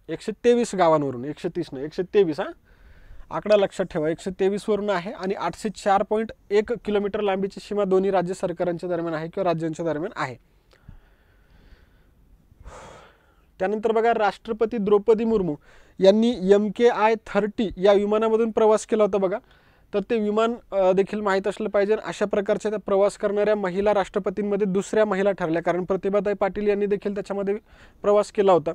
A: 123 गावांवरून, 130 नाही 123, हा आकडा लक्षात ठेवा, 123 वरून आहे. आणि 804.1 किलोमीटर लांबीची सीमा दोन्ही राज्य सरकारांच्या दरम्यान आहे किंवा राज्यांच्या दरम्यान आहे. त्यानंतर बघा राष्ट्रपती द्रौपदी मुर्मू यांनी MKI-30 या विमानामधून प्रवास केला होता बघा. तर ते विमान देखील माहीत असलं पाहिजे. अशा प्रकारच्या त्या प्रवास करणाऱ्या महिला राष्ट्रपतींमध्ये दुसऱ्या महिला ठरल्या, कारण प्रतिभाताई पाटील यांनी देखील त्याच्यामध्ये प्रवास केला होता.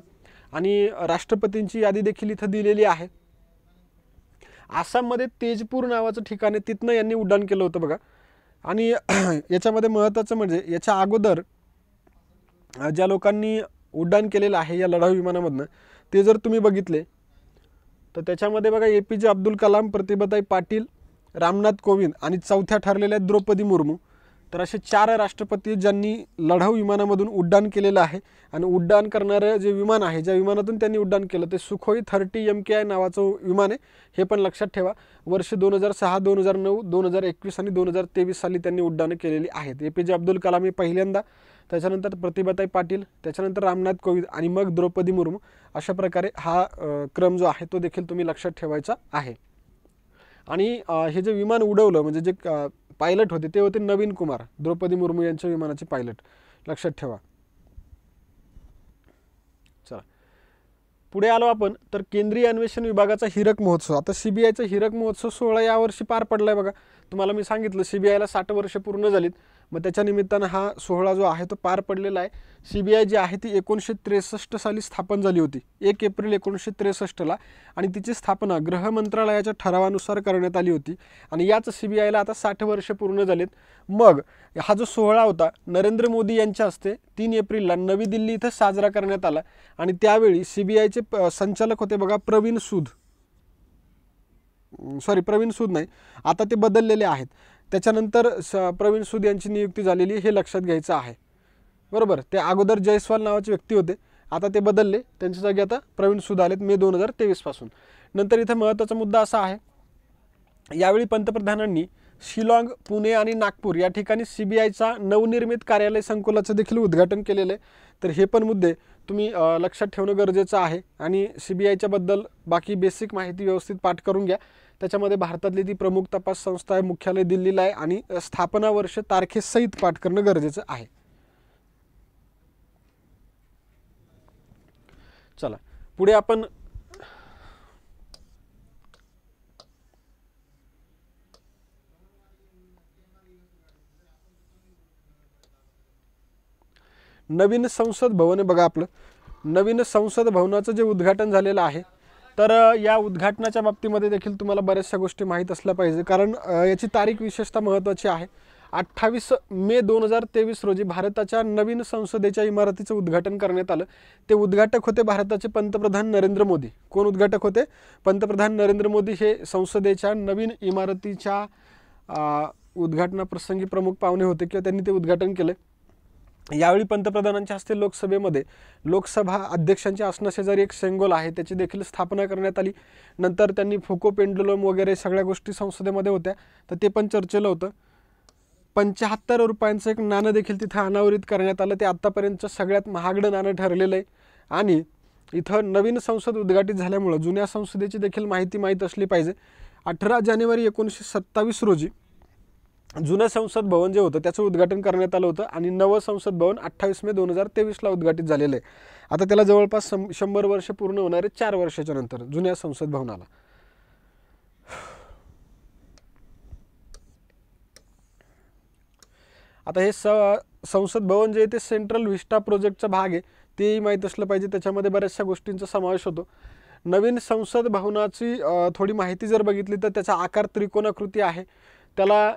A: आणि राष्ट्रपतींची यादी देखील इथं दिलेली आहे. आसाममध्ये तेजपूर नावाचं ठिकाण आहे, तिथनं यांनी उड्डाण केलं होतं बघा. आणि याच्यामध्ये महत्त्वाचं म्हणजे याच्या अगोदर ज्या लोकांनी उड्डाण केलेलं आहे या लढाऊ विमानामधनं, ते जर तुम्ही बघितले तर त्याच्यामध्ये बघा APJ अब्दुल कलाम, प्रतिभाताई पाटील, रामनाथ कोविंद आणि चौथ्या ठरलेल्या द्रौपदी मुर्मू. तर असे 4 राष्ट्रपती ज्यांनी लढाऊ विमानामधून उड्डाण केलेलं आहे आणि उड्डाण करणारं जे विमान आहे, ज्या विमानातून त्यांनी उड्डाण केलं ते सुखोई 30 MKI नावाचं विमान आहे. हे पण लक्षात ठेवा. वर्ष 2006, 2009, 2021 आणि 2023 साली त्यांनी उड्डाणं केलेली आहेत. APJ अब्दुल कलाम हे पहिल्यांदा, त्याच्यानंतर प्रतिभाताई पाटील, त्याच्यानंतर रामनाथ कोविंद आणि मग द्रौपदी मुर्मू. अशा प्रकारे हा क्रम जो आहे तो देखील तुम्ही लक्षात ठेवायचा आहे. आणि हे जे विमान उडवलं म्हणजे जे पायलट होते ते होते नवीन कुमार, द्रौपदी मुर्मू यांच्या विमानाचे पायलट, लक्षात ठेवा. चला पुढे आलो आपण तर केंद्रीय अन्वेषण विभागाचा हीरक महोत्सव. आता CBIचा हीरक महोत्सव 16 यावर्षी पार पडलाय बघा. तुम्हाला मी सांगितलं CBIला 60 वर्ष पूर्ण झालीत, मग त्याच्या निमित्तानं हा सोहळा जो आहे तो पार पडलेला आहे. CBI जी आहे ती 1963 साली स्थापन झाली होती, 1 एप्रिल 1963ला, आणि तिची स्थापना गृह मंत्रालयाच्या ठरावानुसार करण्यात आली होती. आणि याच CBIला आता 60 वर्ष पूर्ण झालेत. मग हा जो सोहळा होता नरेंद्र मोदी यांच्या हस्ते 3 एप्रिलला नवी दिल्ली इथं साजरा करण्यात आला. आणि त्यावेळी CBIचे संचालक होते बघा प्रवीण सूद नाही, आता ते बदललेले आहेत. त्याच्यानंतर प्रवीण सूद यांची नियुक्ती झालेली हे लक्षात घ्यायचं आहे, बरोबर. ते अगोदर जयस्वाल नावाचे व्यक्ती होते, आता ते बदलले, त्यांच्या जागी आता प्रवीण सूद आलेत मे 2023 पासून. नंतर इथे महत्त्वाचा मुद्दा असा आहे, यावेळी पंतप्रधानांनी शिलाँग, पुणे आणि नागपूर या ठिकाणी CBIचा नवनिर्मित कार्यालय संकुलाचं देखील उद्घाटन केलेलं आहे. तर हे पण मुद्दे तुम्ही लक्षात ठेवणं गरजेचं आहे. आणि CBIच्या बद्दल बाकी बेसिक माहिती व्यवस्थित पाठ करून घ्या. त्याच्यामध्ये भारतातली ती प्रमुख तपास संस्था आहे, मुख्यालय दिल्लीला आहे आणि स्थापना वर्ष तारखेसहित पाठ करणं गरजेचं आहे. चला पुढे आपण नवीन संसद भवन बघा. आपलं नवीन संसद भवनाचं जे उद्घाटन झालेलं आहे, तर या उद्घाटनाच्या बाबतीमध्ये देखील तुम्हाला बऱ्याचशा गोष्टी माहीत असल्या पाहिजे, कारण याची तारीख विशेषतः महत्त्वाची आहे. 28 मे 2023 रोजी भारताच्या नवीन संसदेच्या इमारतीचं उद्घाटन करण्यात आलं. ते उद्घाटक होते भारताचे पंतप्रधान नरेंद्र मोदी. कोण उद्घाटक होते? पंतप्रधान नरेंद्र मोदी हे संसदेच्या नवीन इमारतीच्या उद्घाटनाप्रसंगी प्रमुख पाहुणे होते किंवा त्यांनी ते उद्घाटन केलं. यावेळी पंतप्रधानांच्या हस्ते लोकसभेमध्ये लोकसभा अध्यक्षांच्या आसनाशेजारी एक सेंगोल आहे त्याची देखील स्थापना करण्यात आली. नंतर त्यांनी फुको पेंडुलम वगैरे सगळ्या गोष्टी संसदेमध्ये होत्या, तर ते पण चर्चेला होतं. 75 रुपयांचं एक नाणं देखील तिथं अनावरित करण्यात आलं. ते आत्तापर्यंतचं सगळ्यात महागडं नाणं ठरलेलं आहे. आणि इथं नवीन संसद उद्घाटित झाल्यामुळं जुन्या संसदेची देखील माहिती माहीत असली पाहिजे. 18 जानेवारी 1927 रोजी जुनं संसद भवन जे होतं त्याचं उद्घाटन करण्यात आलं होतं आणि नवं संसद भवन 28 मे 2023ला उद्घाटित झालेलं आहे. आता त्याला जवळपास 100 वर्ष पूर्ण होणारे 4 वर्षाच्या नंतर जुन्या संसद भवनाला. आता हे संसद भवन जे आहे ते सेंट्रल व्हिस्टा प्रोजेक्टचा भाग आहे, तेही माहीत असलं पाहिजे. त्याच्यामध्ये बऱ्याचशा गोष्टींचा समावेश होतो. नवीन संसद भवनाची थोडी माहिती जर बघितली तर त्याचा आकार त्रिकोणाकृती आहे. त्याला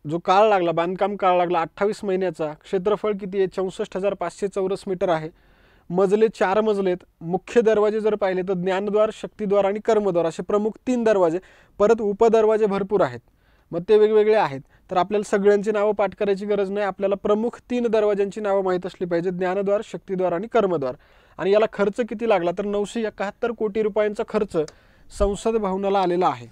A: जो काळ लागला, बांधकाम काळ लागला 28 महिन्याचा. क्षेत्रफळ किती आहे? 64,500 चौरस मीटर आहे. मजले 4 मजले आहेत. मुख्य दरवाजे जर पाहिले तर ज्ञानद्वार, शक्तिद्वार आणि कर्मद्वार असे प्रमुख 3 दरवाजे. परत उपदरवाजे भरपूर आहेत, मग ते वेगवेगळे आहेत. तर आपल्याला सगळ्यांची नावं पाठ करायची गरज नाही, आपल्याला प्रमुख 3 दरवाज्यांची नावं माहीत असली पाहिजे, ज्ञानद्वार, शक्तिद्वार आणि कर्मद्वार. आणि याला खर्च किती लागला तर 971 कोटी रुपयांचा खर्च संसद भवनाला आलेला आहे.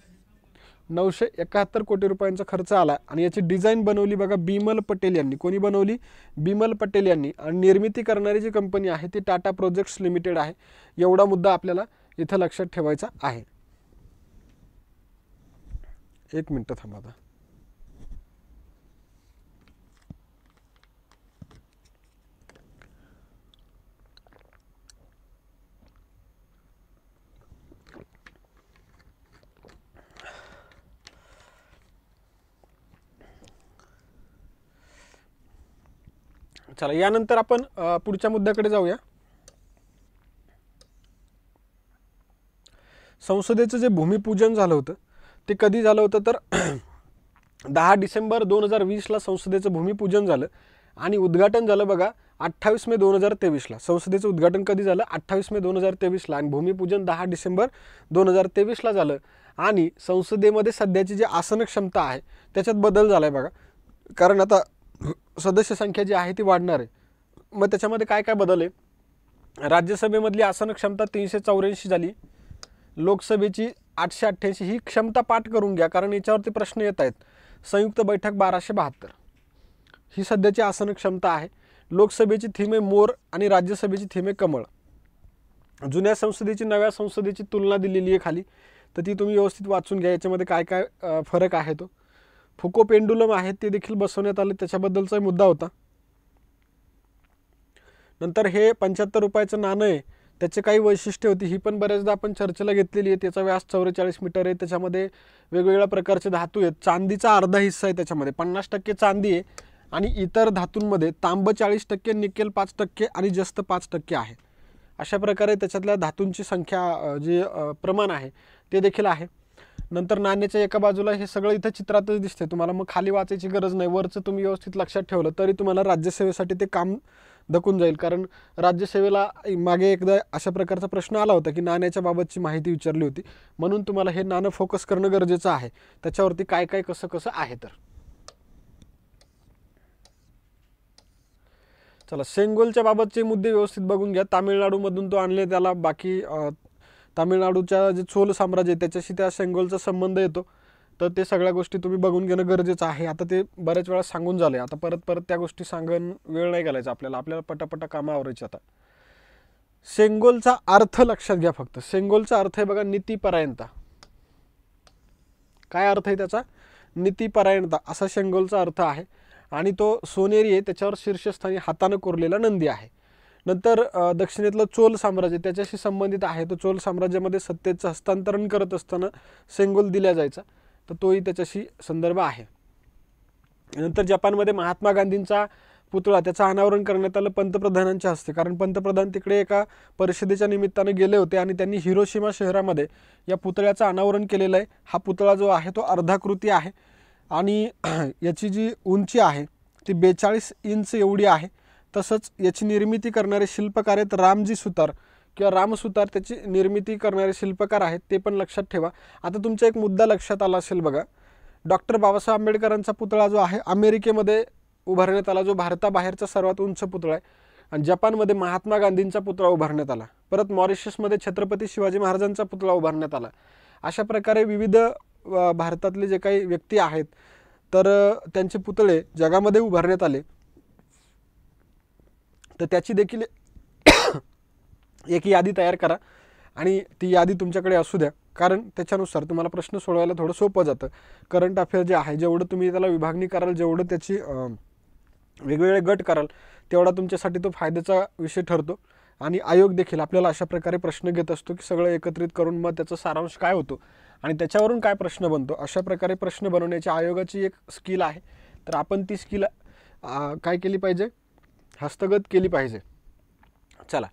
A: 971 कोटी रुपयांचा खर्च आला. आणि याची डिझाईन बनवली बघा बिमल पटेल यांनी. कोणी बनवली? बिमल पटेल यांनी. आणि निर्मिती करणारी जी कंपनी आहे ती टाटा प्रोजेक्ट्स लिमिटेड आहे. एवढा मुद्दा आपल्याला इथं लक्षात ठेवायचा आहे. एक मिनिट थांबा आता. चला यानंतर आपण पुढच्या मुद्द्याकडे जाऊया. संसदेचं जे भूमिपूजन झालं होतं ते कधी झालं होतं तर 10 डिसेंबर 2020ला संसदेचं भूमिपूजन झालं आणि उद्घाटन झालं बघा 28 मे 2023ला. संसदेचं उद्घाटन कधी झालं? 28 मे 2023ला आणि भूमिपूजन 10 डिसेंबर 2023ला झालं. आणि संसदेमध्ये सध्याची जी आसन क्षमता आहे त्याच्यात बदल झाला आहे बघा. कारण आता सदस्य संख्या जी आहे ती वाढणार आहे. मग त्याच्यामध्ये काय काय बदल आहे? राज्यसभेमधली आसन क्षमता 384 झाली, लोकसभेची 888. ही क्षमता पाठ करून घ्या कारण याच्यावरती प्रश्न येत आहेत. संयुक्त बैठक 1272 ही सध्याची आसन क्षमता आहे. लोकसभेची थीम आहे मोर आणि राज्यसभेची थीम आहे कमळ. जुन्या संसदेची नव्या संसदेची तुलना दिलेली आहे खाली, तर ती तुम्ही व्यवस्थित वाचून घ्या. याच्यामध्ये काय काय फरक आहे तो. फुको पेंडुलम आहेत ते देखील बसवण्यात आले, त्याच्याबद्दलचा मुद्दा होता. नंतर हे 75 रुपयाचं नाणं आहे, त्याचे काही वैशिष्ट्य होती, ही पण बऱ्याचदा आपण चर्चेला घेतलेली आहे. त्याचा व्यास 44 मीटर आहे. त्याच्यामध्ये वेगवेगळ्या प्रकारचे धातू आहेत. चांदीचा अर्धा हिस्सा आहे, त्याच्यामध्ये 50% चांदी आहे आणि इतर धातूंमध्ये तांब 40%, निकेल 5% आणि जस्त 5% आहे. अशा प्रकारे त्याच्यातल्या धातूंची संख्या जे प्रमाण आहे ते देखील आहे. नंतर नाण्याच्या एका बाजूला हे सगळं इथं चित्रातच दिसते तुम्हाला, मग खाली वाचायची गरज नाही. वरचं तुम्ही व्यवस्थित लक्षात ठेवलं तरी तुम्हाला राज्यसेवेसाठी ते काम धकून जाईल. कारण राज्यसेवेला मागे एकदा अशा प्रकारचा प्रश्न आला होता की नाण्याच्या बाबतची माहिती विचारली होती, म्हणून तुम्हाला हे नाणं फोकस करणं गरजेचं आहे, त्याच्यावरती काय काय कसं कसं आहे. तर चला, सेंगोलच्या बाबतचे मुद्दे व्यवस्थित बघून घ्या. तामिळनाडूमधून तो आणले, त्याला बाकी तामिळनाडूच्या जे चोल साम्राज्य आहे त्याच्याशी त्या सेंगोलचा संबंध येतो. तर ते सगळ्या गोष्टी तुम्ही बघून घेणं गरजेचं आहे. आता ते बऱ्याच वेळा सांगून झाले, आता परत परत त्या गोष्टी सांगून वेळ नाही घालायचा आपल्याला पटापटा कामं आवरायची. आता सेंगोलचा अर्थ लक्षात घ्या फक्त. सेंगोलचा अर्थ आहे बघा, नीतिपरायणता. काय अर्थ आहे त्याचा? नीतिपरायणता असा सेंगोलचा अर्थ आहे. आणि तो सोनेरी आहे, त्याच्यावर शीर्षस्थानी हातानं कोरलेला नंदी आहे. नंतर दक्षिणेतलं चोल साम्राज्य त्याच्याशी संबंधित आहे. तो चोल साम्राज्यामध्ये सत्तेचं हस्तांतरण करत असताना सेंगोल दिला जायचा, तर तोही त्याच्याशी संदर्भ आहे. नंतर जपानमध्ये महात्मा गांधींचा पुतळा त्याचं अनावरण करण्यात आलं पंतप्रधानांच्या हस्ते, कारण पंतप्रधान तिकडे एका परिषदेच्या निमित्तानं गेले होते आणि त्यांनी हिरोशिमा शहरामध्ये या पुतळ्याचं अनावरण केलेलं आहे. हा पुतळा जो आहे तो अर्धाकृती आहे आणि याची जी उंची आहे ती 42 इंच एवढी आहे. तसंच याची निर्मिती करणारे शिल्पकार आहेत रामजी सुतार किंवा रामसुतार, त्याची निर्मिती करणारे शिल्पकार आहेत, ते पण लक्षात ठेवा. आता तुमचा एक मुद्दा लक्षात आला असेल बघा, डॉक्टर बाबासाहेब आंबेडकरांचा पुतळा जो आहे अमेरिकेमध्ये उभारण्यात आला, जो भारताबाहेरचा सर्वात उंच पुतळा आहे. आणि जपानमध्ये महात्मा गांधींचा पुतळा उभारण्यात आला. परत मॉरिशसमध्ये छत्रपती शिवाजी महाराजांचा पुतळा उभारण्यात आला. अशा प्रकारे विविध भारतातले जे काही व्यक्ती आहेत तर त्यांचे पुतळे जगामध्ये उभारण्यात आले. तर त्याची देखील एक यादी तयार करा आणि ती यादी तुमच्याकडे असू द्या, कारण त्याच्यानुसार तुम्हाला प्रश्न सोडवायला थोडं सोपं जातं. करंट अफेअर जे आहे, जेवढं तुम्ही त्याला विभागणी कराल, जेवढं त्याची वेगवेगळे गट कराल, तेवढा तुमच्यासाठी तो फायद्याचा विषय ठरतो. आणि आयोग देखील आपल्याला अशा प्रकारे प्रश्न घेत असतो की सगळं एकत्रित करून मग त्याचा सारांश काय होतो आणि त्याच्यावरून काय प्रश्न बनतो, अशा प्रकारे प्रश्न बनवण्याची आयोगाची एक स्किल आहे. तर आपण ती स्किल काय केली पाहिजे, हस्तगत केली पाहिजे. चला,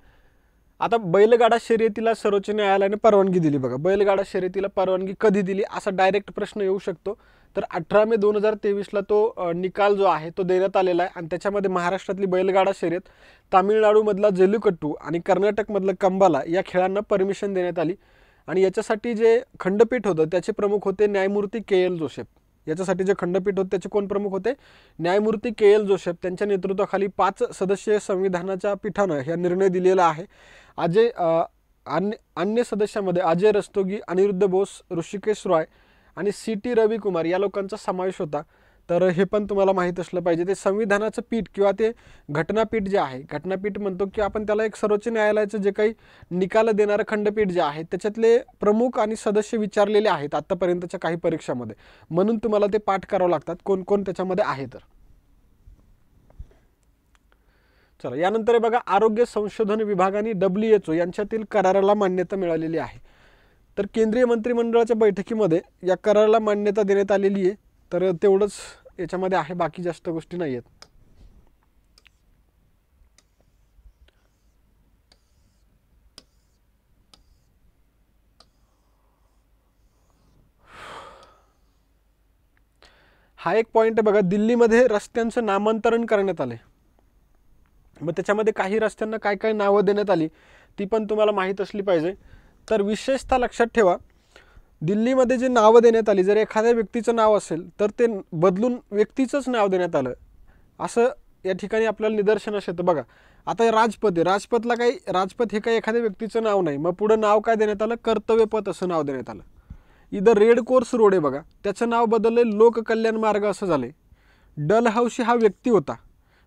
A: आता बैलगाडा शर्यतीला सर्वोच्च न्यायालयाने परवानगी दिली बघा. बैलगाडा शर्यतीला परवानगी कधी दिली असा डायरेक्ट प्रश्न येऊ शकतो. तर 18 मे 2023ला तो निकाल जो आहे तो देण्यात आलेला आहे. आणि त्याच्यामध्ये महाराष्ट्रातली बैलगाडा शर्यत, तामिळनाडूमधला जल्लीकट्टू आणि कर्नाटकमधलं कंबाला या खेळांना परमिशन देण्यात आली. आणि याच्यासाठी जे खंडपीठ होतं त्याचे प्रमुख होते न्यायमूर्ती के.एल. जोसेफ. याच्यासाठी जे खंडपीठ होते त्याचे कोण प्रमुख होते? न्यायमूर्ती के.एल. जोसेफ. त्यांच्या नेतृत्वाखाली 5 सदस्यीय संविधानाच्या पीठानं हा निर्णय दिलेला आहे. अन्य सदस्यामध्ये अजय रस्तोगी, अनिरुद्ध बोस, ऋषिकेश रॉय आणि सी.टी. रविकुमार या लोकांचा समावेश होता. तर हे पण तुम्हाला माहीत असलं पाहिजे. ते संविधानाचं पीठ किंवा ते घटनापीठ जे आहे, घटनापीठ म्हणतो की आपण त्याला एक सर्वोच्च न्यायालयाचं जे काही निकाल देणारं खंडपीठ जे आहे त्याच्यातले प्रमुख आणि सदस्य विचारलेले आहेत आत्तापर्यंतच्या काही परीक्षामध्ये, म्हणून तुम्हाला ते पाठ करावं लागतात कोण कोण त्याच्यामध्ये आहे. तर चला, यानंतर आहे बघा, आरोग्य संशोधन विभाग आणि WHO यांच्यातील कराराला मान्यता मिळालेली आहे. तर केंद्रीय मंत्रिमंडळाच्या बैठकीमध्ये या कराराला मान्यता देण्यात आलेली आहे. तर तेवढंच याच्यामध्ये आहे, बाकी जास्त गोष्टी नाही आहेत. हा एक पॉईंट आहे बघा, दिल्लीमध्ये रस्त्यांचं नामांतरण करण्यात आले. मग त्याच्यामध्ये काही रस्त्यांना काय काय नावं देण्यात आली ती पण तुम्हाला माहीत असली पाहिजे. तर विशेषतः लक्षात ठेवा, दिल्लीमध्ये जे नावं देण्यात आली, जर एखाद्या व्यक्तीचं नाव असेल तर ते बदलून व्यक्तीचंच नाव देण्यात आलं, असं या ठिकाणी आपल्याला निदर्शनास येतं बघा. आता राजपथ आहे, राजपथला काही, राजपथ हे काही एखाद्या व्यक्तीचं नाव नाही, मग पुढं नाव काय देण्यात आलं, कर्तव्यपथ असं नाव देण्यात आलं. इथं रेड कोर्स रोड आहे बघा, त्याचं नाव बदलले लोककल्याण मार्ग असं झाले. डलहौसी हा व्यक्ती होता,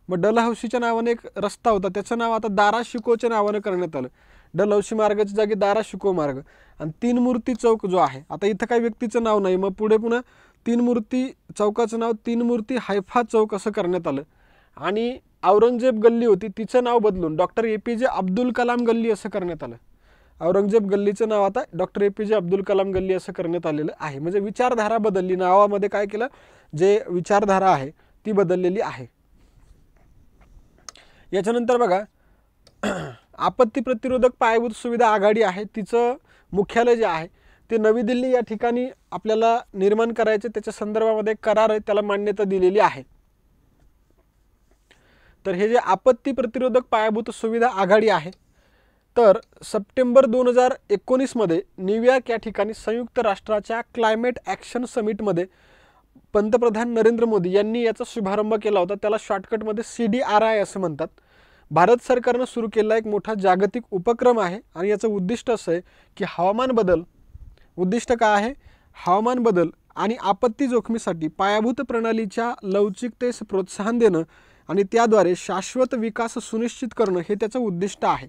A: मग डलहौसीच्या नावाने एक रस्ता होता, त्याचं नाव आता दारा शिकोच्या नावानं करण्यात आलं. डलहौसी मार्गाच्या जागी दारा शिको मार्ग. आणि तीन मूर्ती चौक जो आहे, आता इथं काही व्यक्तीचं नाव नाही, मग पुढे पुन्हा तीन मूर्ती चौकाचं नाव तीन मूर्ती हायफा चौक असं करण्यात आलं. आणि औरंगजेब गल्ली होती, तिचं नाव बदलून डॉक्टर APJ अब्दुल कलाम गल्ली असं करण्यात आलं. औरंगजेब गल्लीचं नाव आता डॉक्टर APJ अब्दुल कलाम गल्ली असं करण्यात आलेलं आहे. म्हणजे विचारधारा बदलली, नावामध्ये काय केलं, जे विचारधारा आहे ती बदललेली आहे. याच्यानंतर बघा आपत्ती प्रतिरोधक पायाभूत सुविधा आघाडी आहे, तिचं मुख्यालय जे आहे ते नवी दिल्ली या ठिकाणी आपल्याला निर्माण करायचे, त्याच्या संदर्भामध्ये करार आहे, त्याला मान्यता दिलेली आहे. तर हे जे आपत्ती प्रतिरोधक पायाभूत सुविधा आघाडी आहे, तर सप्टेंबर 2019 मध्ये न्यूयॉर्क या ठिकाणी संयुक्त राष्ट्राच्या क्लायमेट ॲक्शन समिटमध्ये पंतप्रधान नरेंद्र मोदी यांनी याचा शुभारंभ केला होता. त्याला शॉर्टकटमध्ये CDRI असं म्हणतात. भारत सरकारनं सुरू केलेला एक मोठा जागतिक उपक्रम आहे आणि याचं उद्दिष्ट असं आहे की हवामान बदल, उद्दिष्ट काय आहे, हवामान बदल आणि आपत्ती जोखमीसाठी पायाभूत प्रणालीच्या लवचिकतेस प्रोत्साहन देणं आणि त्याद्वारे शाश्वत विकास सुनिश्चित करणं हे त्याचं उद्दिष्ट आहे.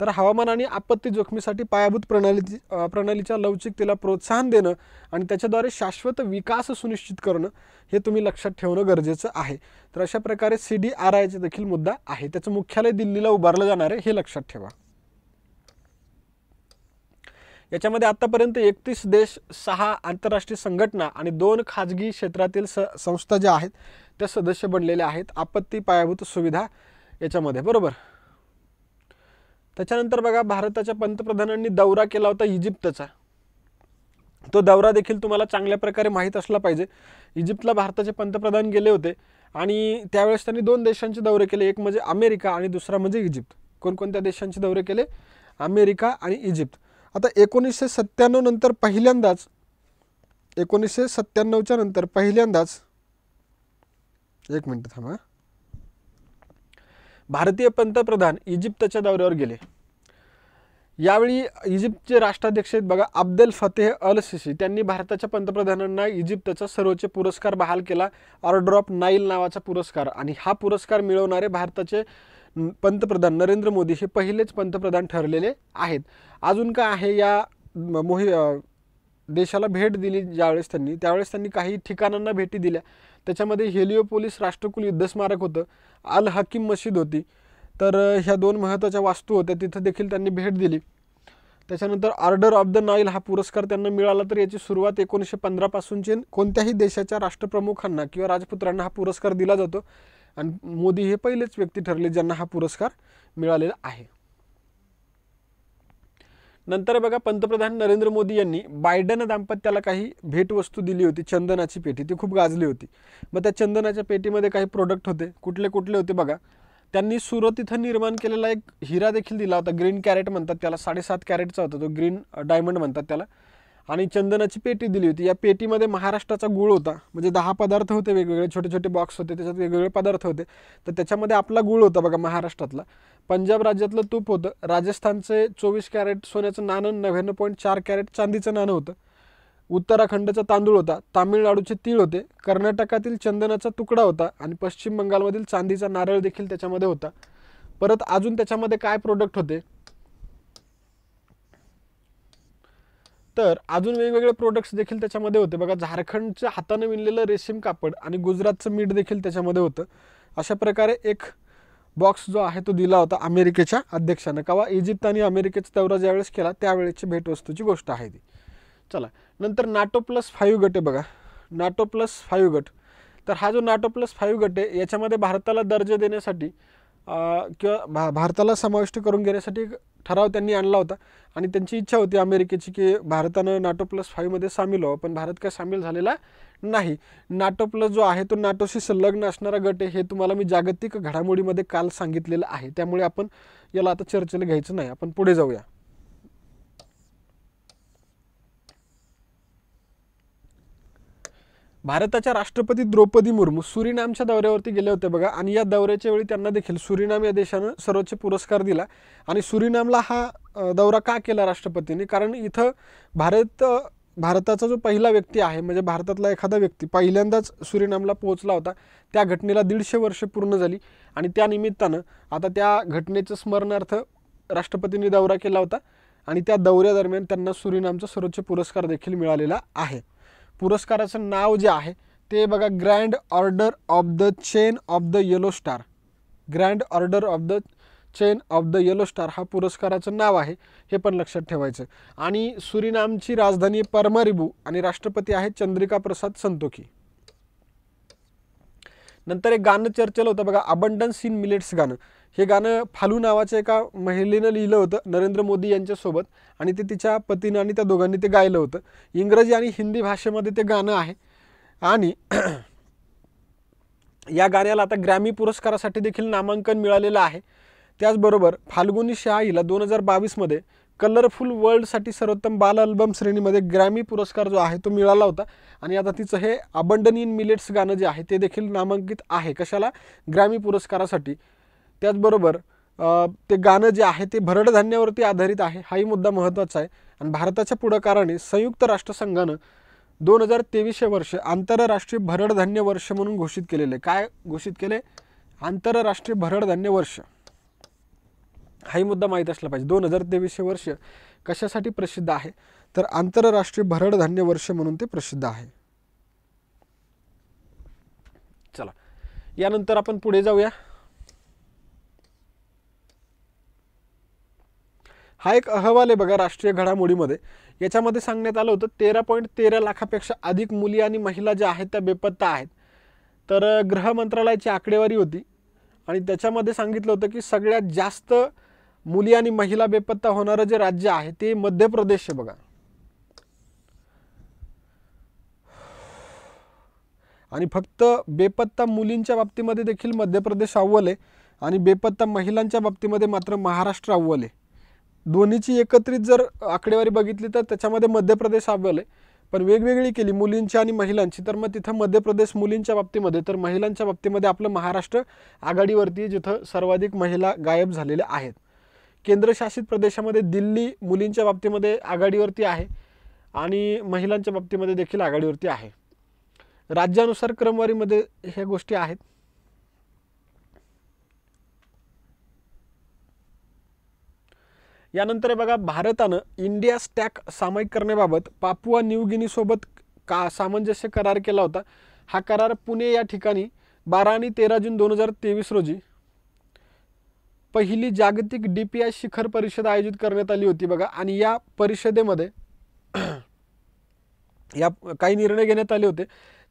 A: तर हवामान आणि आपत्ती जोखमीसाठी पायाभूत प्रणालीच्या लवचिकतेला प्रोत्साहन देणं आणि त्याच्याद्वारे शाश्वत विकास सुनिश्चित करणं हे तुम्ही लक्षात ठेवणं गरजेचं आहे. तर अशा प्रकारे CDRIचे देखील मुद्दा आहे, त्याचं मुख्यालय दिल्लीला उभारलं जाणार आहे, हे लक्षात ठेवा. याच्यामध्ये आतापर्यंत 31 देश, 6 आंतरराष्ट्रीय संघटना आणि 2 खाजगी क्षेत्रातील संस्था ज्या आहेत त्या सदस्य बनलेल्या आहेत आपत्ती पायाभूत सुविधा याच्यामध्ये, बरोबर. त्याच्यानंतर बघा भारताच्या पंतप्रधानांनी दौरा केला होता इजिप्तचा, तो दौरा देखील तुम्हाला चांगल्या प्रकारे माहीत असला पाहिजे. इजिप्तला भारताचे पंतप्रधान गेले होते आणि त्यावेळेस त्यांनी 2 देशांचे दौरे केले, एक म्हणजे अमेरिका आणि दुसरा म्हणजे इजिप्त. कोणकोणत्या देशांचे दौरे केले, अमेरिका आणि इजिप्त. आता 1997 नंतर पहिल्यांदाच, 1997च्या नंतर पहिल्यांदाच, एक मिनिट थांबा, भारतीय पंतप्रधान इजिप्तच्या दौऱ्यावर गेले. यावेळी इजिप्तचे राष्ट्राध्यक्ष आहेत बघा अब्देल फतेह अल सिसी, त्यांनी भारताच्या पंतप्रधानांना इजिप्तचा सर्वोच्च पुरस्कार बहाल केला, ऑर्डर ऑफ नाईल नावाचा पुरस्कार. आणि हा पुरस्कार मिळवणारे भारताचे पंतप्रधान नरेंद्र मोदी हे पहिलेच पंतप्रधान ठरलेले आहेत. अजून काय आहे, या देशाला भेट दिली ज्यावेळेस त्यांनी, त्यावेळेस त्यांनी काही ठिकाणांना भेटी दिल्या. त्याच्यामध्ये हेलिओपोलिस राष्ट्रकुल युद्धस्मारक होतं, अल हकीम मशीद होती. तर ह्या 2 महत्त्वाच्या वास्तू होत्या, तिथं देखील त्यांनी भेट दिली. त्याच्यानंतर ऑर्डर ऑफ द नाईल हा पुरस्कार त्यांना मिळाला. तर याची सुरुवात 1915 पासूनची कोणत्याही देशाच्या राष्ट्रप्रमुखांना किंवा राजपुत्रांना हा पुरस्कार दिला जातो आणि मोदी हे पहिलेच व्यक्ती ठरले ज्यांना हा पुरस्कार मिळालेला आहे. नंतर बघा पंतप्रधान नरेंद्र मोदी यांनी बायडन दाम्पत्याला काही भेटवस्तू दिली होती, चंदनाची पेटी, ती खूप गाजली होती. मग त्या चंदनाच्या पेटीमध्ये काही प्रोडक्ट होते, कुठले कुठले होते बघा. त्यांनी सुरत इथं निर्माण केलेला एक हिरा देखील दिला होता, ग्रीन कॅरेट म्हणतात त्याला, 7.5 कॅरेटचा होता तो, ग्रीन डायमंड म्हणतात त्याला. आणि चंदनाची पेटी दिली होती. या पेटीमध्ये महाराष्ट्राचा गूळ होता, म्हणजे 10 पदार्थ होते, वेगवेगळे छोटे छोटे बॉक्स होते, त्याच्यात वेगवेगळे पदार्थ होते. तर त्याच्यामध्ये आपला गूळ होता बघा महाराष्ट्रातला, पंजाब राज्यातलं तूप होतं, राजस्थानचे 24 कॅरेट सोन्याचं नाणं, 99.4 कॅरेट चांदीचं नाणं होतं, उत्तराखंडचा तांदूळ होता, तामिळनाडूचे तीळ होते, कर्नाटकातील चंदनाचा तुकडा होता आणि पश्चिम बंगालमधील चांदीचा नारळ देखील त्याच्यामध्ये होता. परत अजून त्याच्यामध्ये काय प्रोडक्ट होते, तर अजून वेगवेगळे प्रोडक्ट्स देखील त्याच्यामध्ये होते बघा. झारखंडच्या हाताने विणलेलं रेशीम कापड आणि गुजरातचं मीठ देखील त्याच्यामध्ये होतं. अशा प्रकारे एक बॉक्स जो आहे तो दिला होता अमेरिकेच्या अध्यक्षानं. केव्हा, इजिप्त आणि अमेरिकेचा दौरा ज्यावेळेस केला त्यावेळेची भेटवस्तूची गोष्ट आहे ती. चला, नंतर NATO+5 गट आहे बघा, NATO+5 गट. तर हा जो NATO+5 गट आहे याच्यामध्ये भारताला दर्जा देण्यासाठी किंवा भारताला समाविष्ट करून घेण्यासाठी ठराव त्यांनी आणला होता आणि त्यांची इच्छा होती अमेरिकेची की भारतानं NATO+5 मध्ये सामील व्हावं, पण भारत काय सामील झालेला नाही. NATO+ जो आहे तो नाटोशी संलग्न असणारा गट आहे, हे तुम्हाला मी जागतिक घडामोडीमध्ये काल सांगितलेलं आहे, त्यामुळे आपण याला आता चर्चेला घ्यायचं नाही, आपण पुढे जाऊया. भारताच्या राष्ट्रपती द्रौपदी मुर्मू सुरिनामच्या दौऱ्यावरती गेले होते बघा, आणि या दौऱ्याच्या वेळी त्यांना देखील सुरिनाम या देशानं सर्वोच्च पुरस्कार दिला. आणि सुरिनामला हा दौरा का केला राष्ट्रपतींनी, कारण इथं भारताचा जो पहिला व्यक्ती आहे, म्हणजे भारतातला एखादा व्यक्ती पहिल्यांदाच सुरिनामला पोहोचला होता, त्या घटनेला 150 वर्ष पूर्ण झाली. आणि त्या निमित्तानं आता त्या घटनेचं स्मरणार्थ राष्ट्रपतींनी दौरा केला होता, आणि त्या दौऱ्यादरम्यान त्यांना सुरिनामचा सर्वोच्च पुरस्कार देखील मिळालेला आहे. पुरस्काराचं नाव जे आहे ते बघा, grand order of the chain of the yellow star. Grand order of the chain of the yellow star हा पुरस्काराचं नाव आहे, हे पण लक्षात ठेवायचं. आणि सुरिनामची राजधानी परमारिबू आणि राष्ट्रपती आहेत चंद्रिका प्रसाद संतोखी. नंतर एक गाणं चर्चेला होतं बघा, अबंडन्स इन मिलेट्स गाणं. हे गाणं फालू नावाच्या एका महिलेनं लिहिलं होतं नरेंद्र मोदी यांच्यासोबत, आणि ते तिच्या पतीनं आणि त्या दोघांनी ते गायलं होतं. इंग्रजी आणि हिंदी भाषेमध्ये ते गाणं आहे. आणि या गाण्याला आता ग्रॅमी पुरस्कारासाठी देखील नामांकन मिळालेलं आहे. त्याचबरोबर फाल्गुनी शाह हिला 2022मध्ये कलरफुल वर्ल्डसाठी सर्वोत्तम बाल अल्बम श्रेणीमध्ये ग्रॅमी पुरस्कार जो आहे तो मिळाला होता. आणि आता तिचं हे अबंडन इन मिलेट्स गाणं जे आहे ते देखील नामांकित आहे, कशाला, ग्रॅमी पुरस्कारासाठी. त्याचबरोबर ते गाणं जे आहे ते भरड धान्यावरती आधारित आहे, हाही मुद्दा महत्त्वाचा आहे. आणि भारताच्या पुढाकाराने संयुक्त राष्ट्रसंघानं 2023 वर्ष आंतरराष्ट्रीय भरड धान्य वर्ष म्हणून घोषित केलेले. काय घोषित केले? आंतरराष्ट्रीय भरड धान्य वर्ष. हाही मुद्दा माहीत असला पाहिजे. 2023 वर्ष कशासाठी प्रसिद्ध आहे, तर आंतरराष्ट्रीय भरड धान्य वर्ष म्हणून ते प्रसिद्ध आहे. चला, यानंतर आपण पुढे जाऊया. हा एक अहवाल आहे बघा राष्ट्रीय घडामोडीमध्ये. याच्यामध्ये सांगण्यात आलं होतं 13.13 लाखापेक्षा अधिक मुली आणि महिला ज्या आहेत त्या बेपत्ता आहेत. तर गृह मंत्रालयाची आकडेवारी होती, आणि त्याच्यामध्ये सांगितलं होतं की सगळ्यात जास्त मुली आणि महिला बेपत्ता होणारं जे राज्य आहे ते मध्य प्रदेश आहे बघा. आणि फक्त बेपत्ता मुलींच्या बाबतीमध्ये देखील मध्य प्रदेश अव्वल आहे, आणि बेपत्ता महिलांच्या बाबतीमध्ये मात्र महाराष्ट्र अव्वल आहे. दोन्हीची एकत्रित जर आकडेवारी बघितली तर त्याच्यामध्ये मध्य प्रदेश अव्वल आहे, पण वेगवेगळी केली मुलींची आणि महिलांची तर मग तिथं मध्य प्रदेश मुलींच्या बाबतीमध्ये, तर महिलांच्या बाबतीमध्ये आपलं महाराष्ट्र आघाडीवरती, जिथं सर्वाधिक महिला गायब झालेल्या आहेत. केंद्रशासित प्रदेशामध्ये दिल्ली मुलींच्या बाबतीमध्ये आघाडीवरती आहे, आणि महिलांच्या बाबतीमध्ये देखील आघाडीवरती आहे. राज्यानुसार क्रमवारीमध्ये ह्या गोष्टी आहेत. यानंतर बघा, भारतानं इंडिया स्टॅक सामायिक करण्याबाबत पापुआ न्यू गिनीसोबत सामंजस्य करार केला होता. हा करार पुणे या ठिकाणी 12 आणि 13 जून 2023 रोजी पहिली जागतिक DPI शिखर परिषद आयोजित करण्यात आली होती बघा. आणि या परिषदेमध्ये या काही निर्णय घेण्यात आले होते.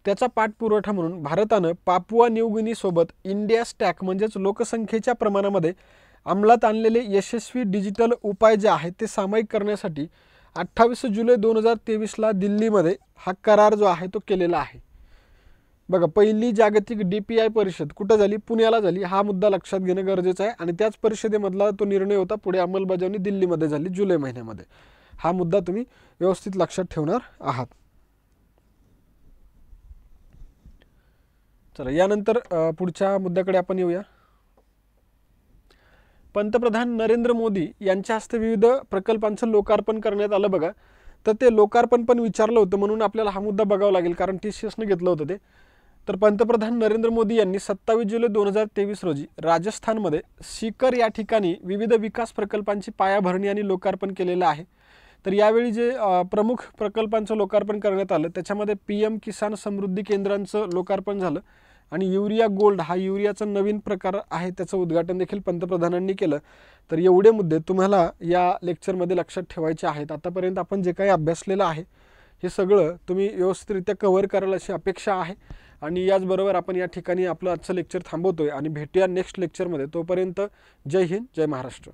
A: त्याचा पाठपुरावा म्हणून भारतानं पापुआ न्यू गिनीसोबत इंडिया स्टॅक म्हणजेच लोकसंख्येच्या प्रमाणामध्ये अंमलात आणलेले यशस्वी डिजिटल उपाय जे आहेत ते सामायिक करण्यासाठी 28 जुलै 2023ला दिल्लीमध्ये हा करार जो आहे तो केलेला आहे बघा. पहिली जागतिक DPI परिषद कुठं झाली? पुण्याला झाली. हा मुद्दा लक्षात घेणं गरजेचं आहे. आणि त्याच परिषदेमधला तो निर्णय होता, पुढे अंमलबजावणी दिल्लीमध्ये झाली जुलै महिन्यामध्ये. हा मुद्दा तुम्ही व्यवस्थित लक्षात ठेवणार आहात. चला, यानंतर पुढच्या मुद्द्याकडे आपण येऊया. पंतप्रधान नरेंद्र मोदी यांच्या हस्ते विविध प्रकल्पांचं लोकार्पण करण्यात आलं बघा. तर ते लोकार्पण पण विचारलं होतं, म्हणून आपल्याला हा मुद्दा बघावा लागेल, कारण TCSने घेतलं होतं ते. तर पंतप्रधान नरेंद्र मोदी यांनी 27 जुलै 2023 रोजी राजस्थानमध्ये सीकर या ठिकाणी विविध विकास प्रकल्पांची पायाभरणी आणि लोकार्पण केलेलं आहे. तर यावेळी जे प्रमुख प्रकल्पांचं लोकार्पण करण्यात आलं त्याच्यामध्ये PM किसान समृद्धी केंद्रांचं लोकार्पण झालं, आणि युरिया गोल्ड हा युरियाचा नवीन प्रकार आहे त्याचं उद्घाटन देखील पंतप्रधानांनी केलं. तर एवढे मुद्दे तुम्हाला या लेक्चरमध्ये लक्षात ठेवायचे आहेत. आतापर्यंत आपण जे काही अभ्यासलेलं आहे हे सगळं तुम्ही व्यवस्थितरित्या कव्हर कराल अशी अपेक्षा आहे. आणि याचबरोबर आपण या ठिकाणी आपलं आजचं लेक्चर थांबवतोय आणि भेटूया नेक्स्ट लेक्चरमध्ये. तोपर्यंत जय हिंद, जय महाराष्ट्र.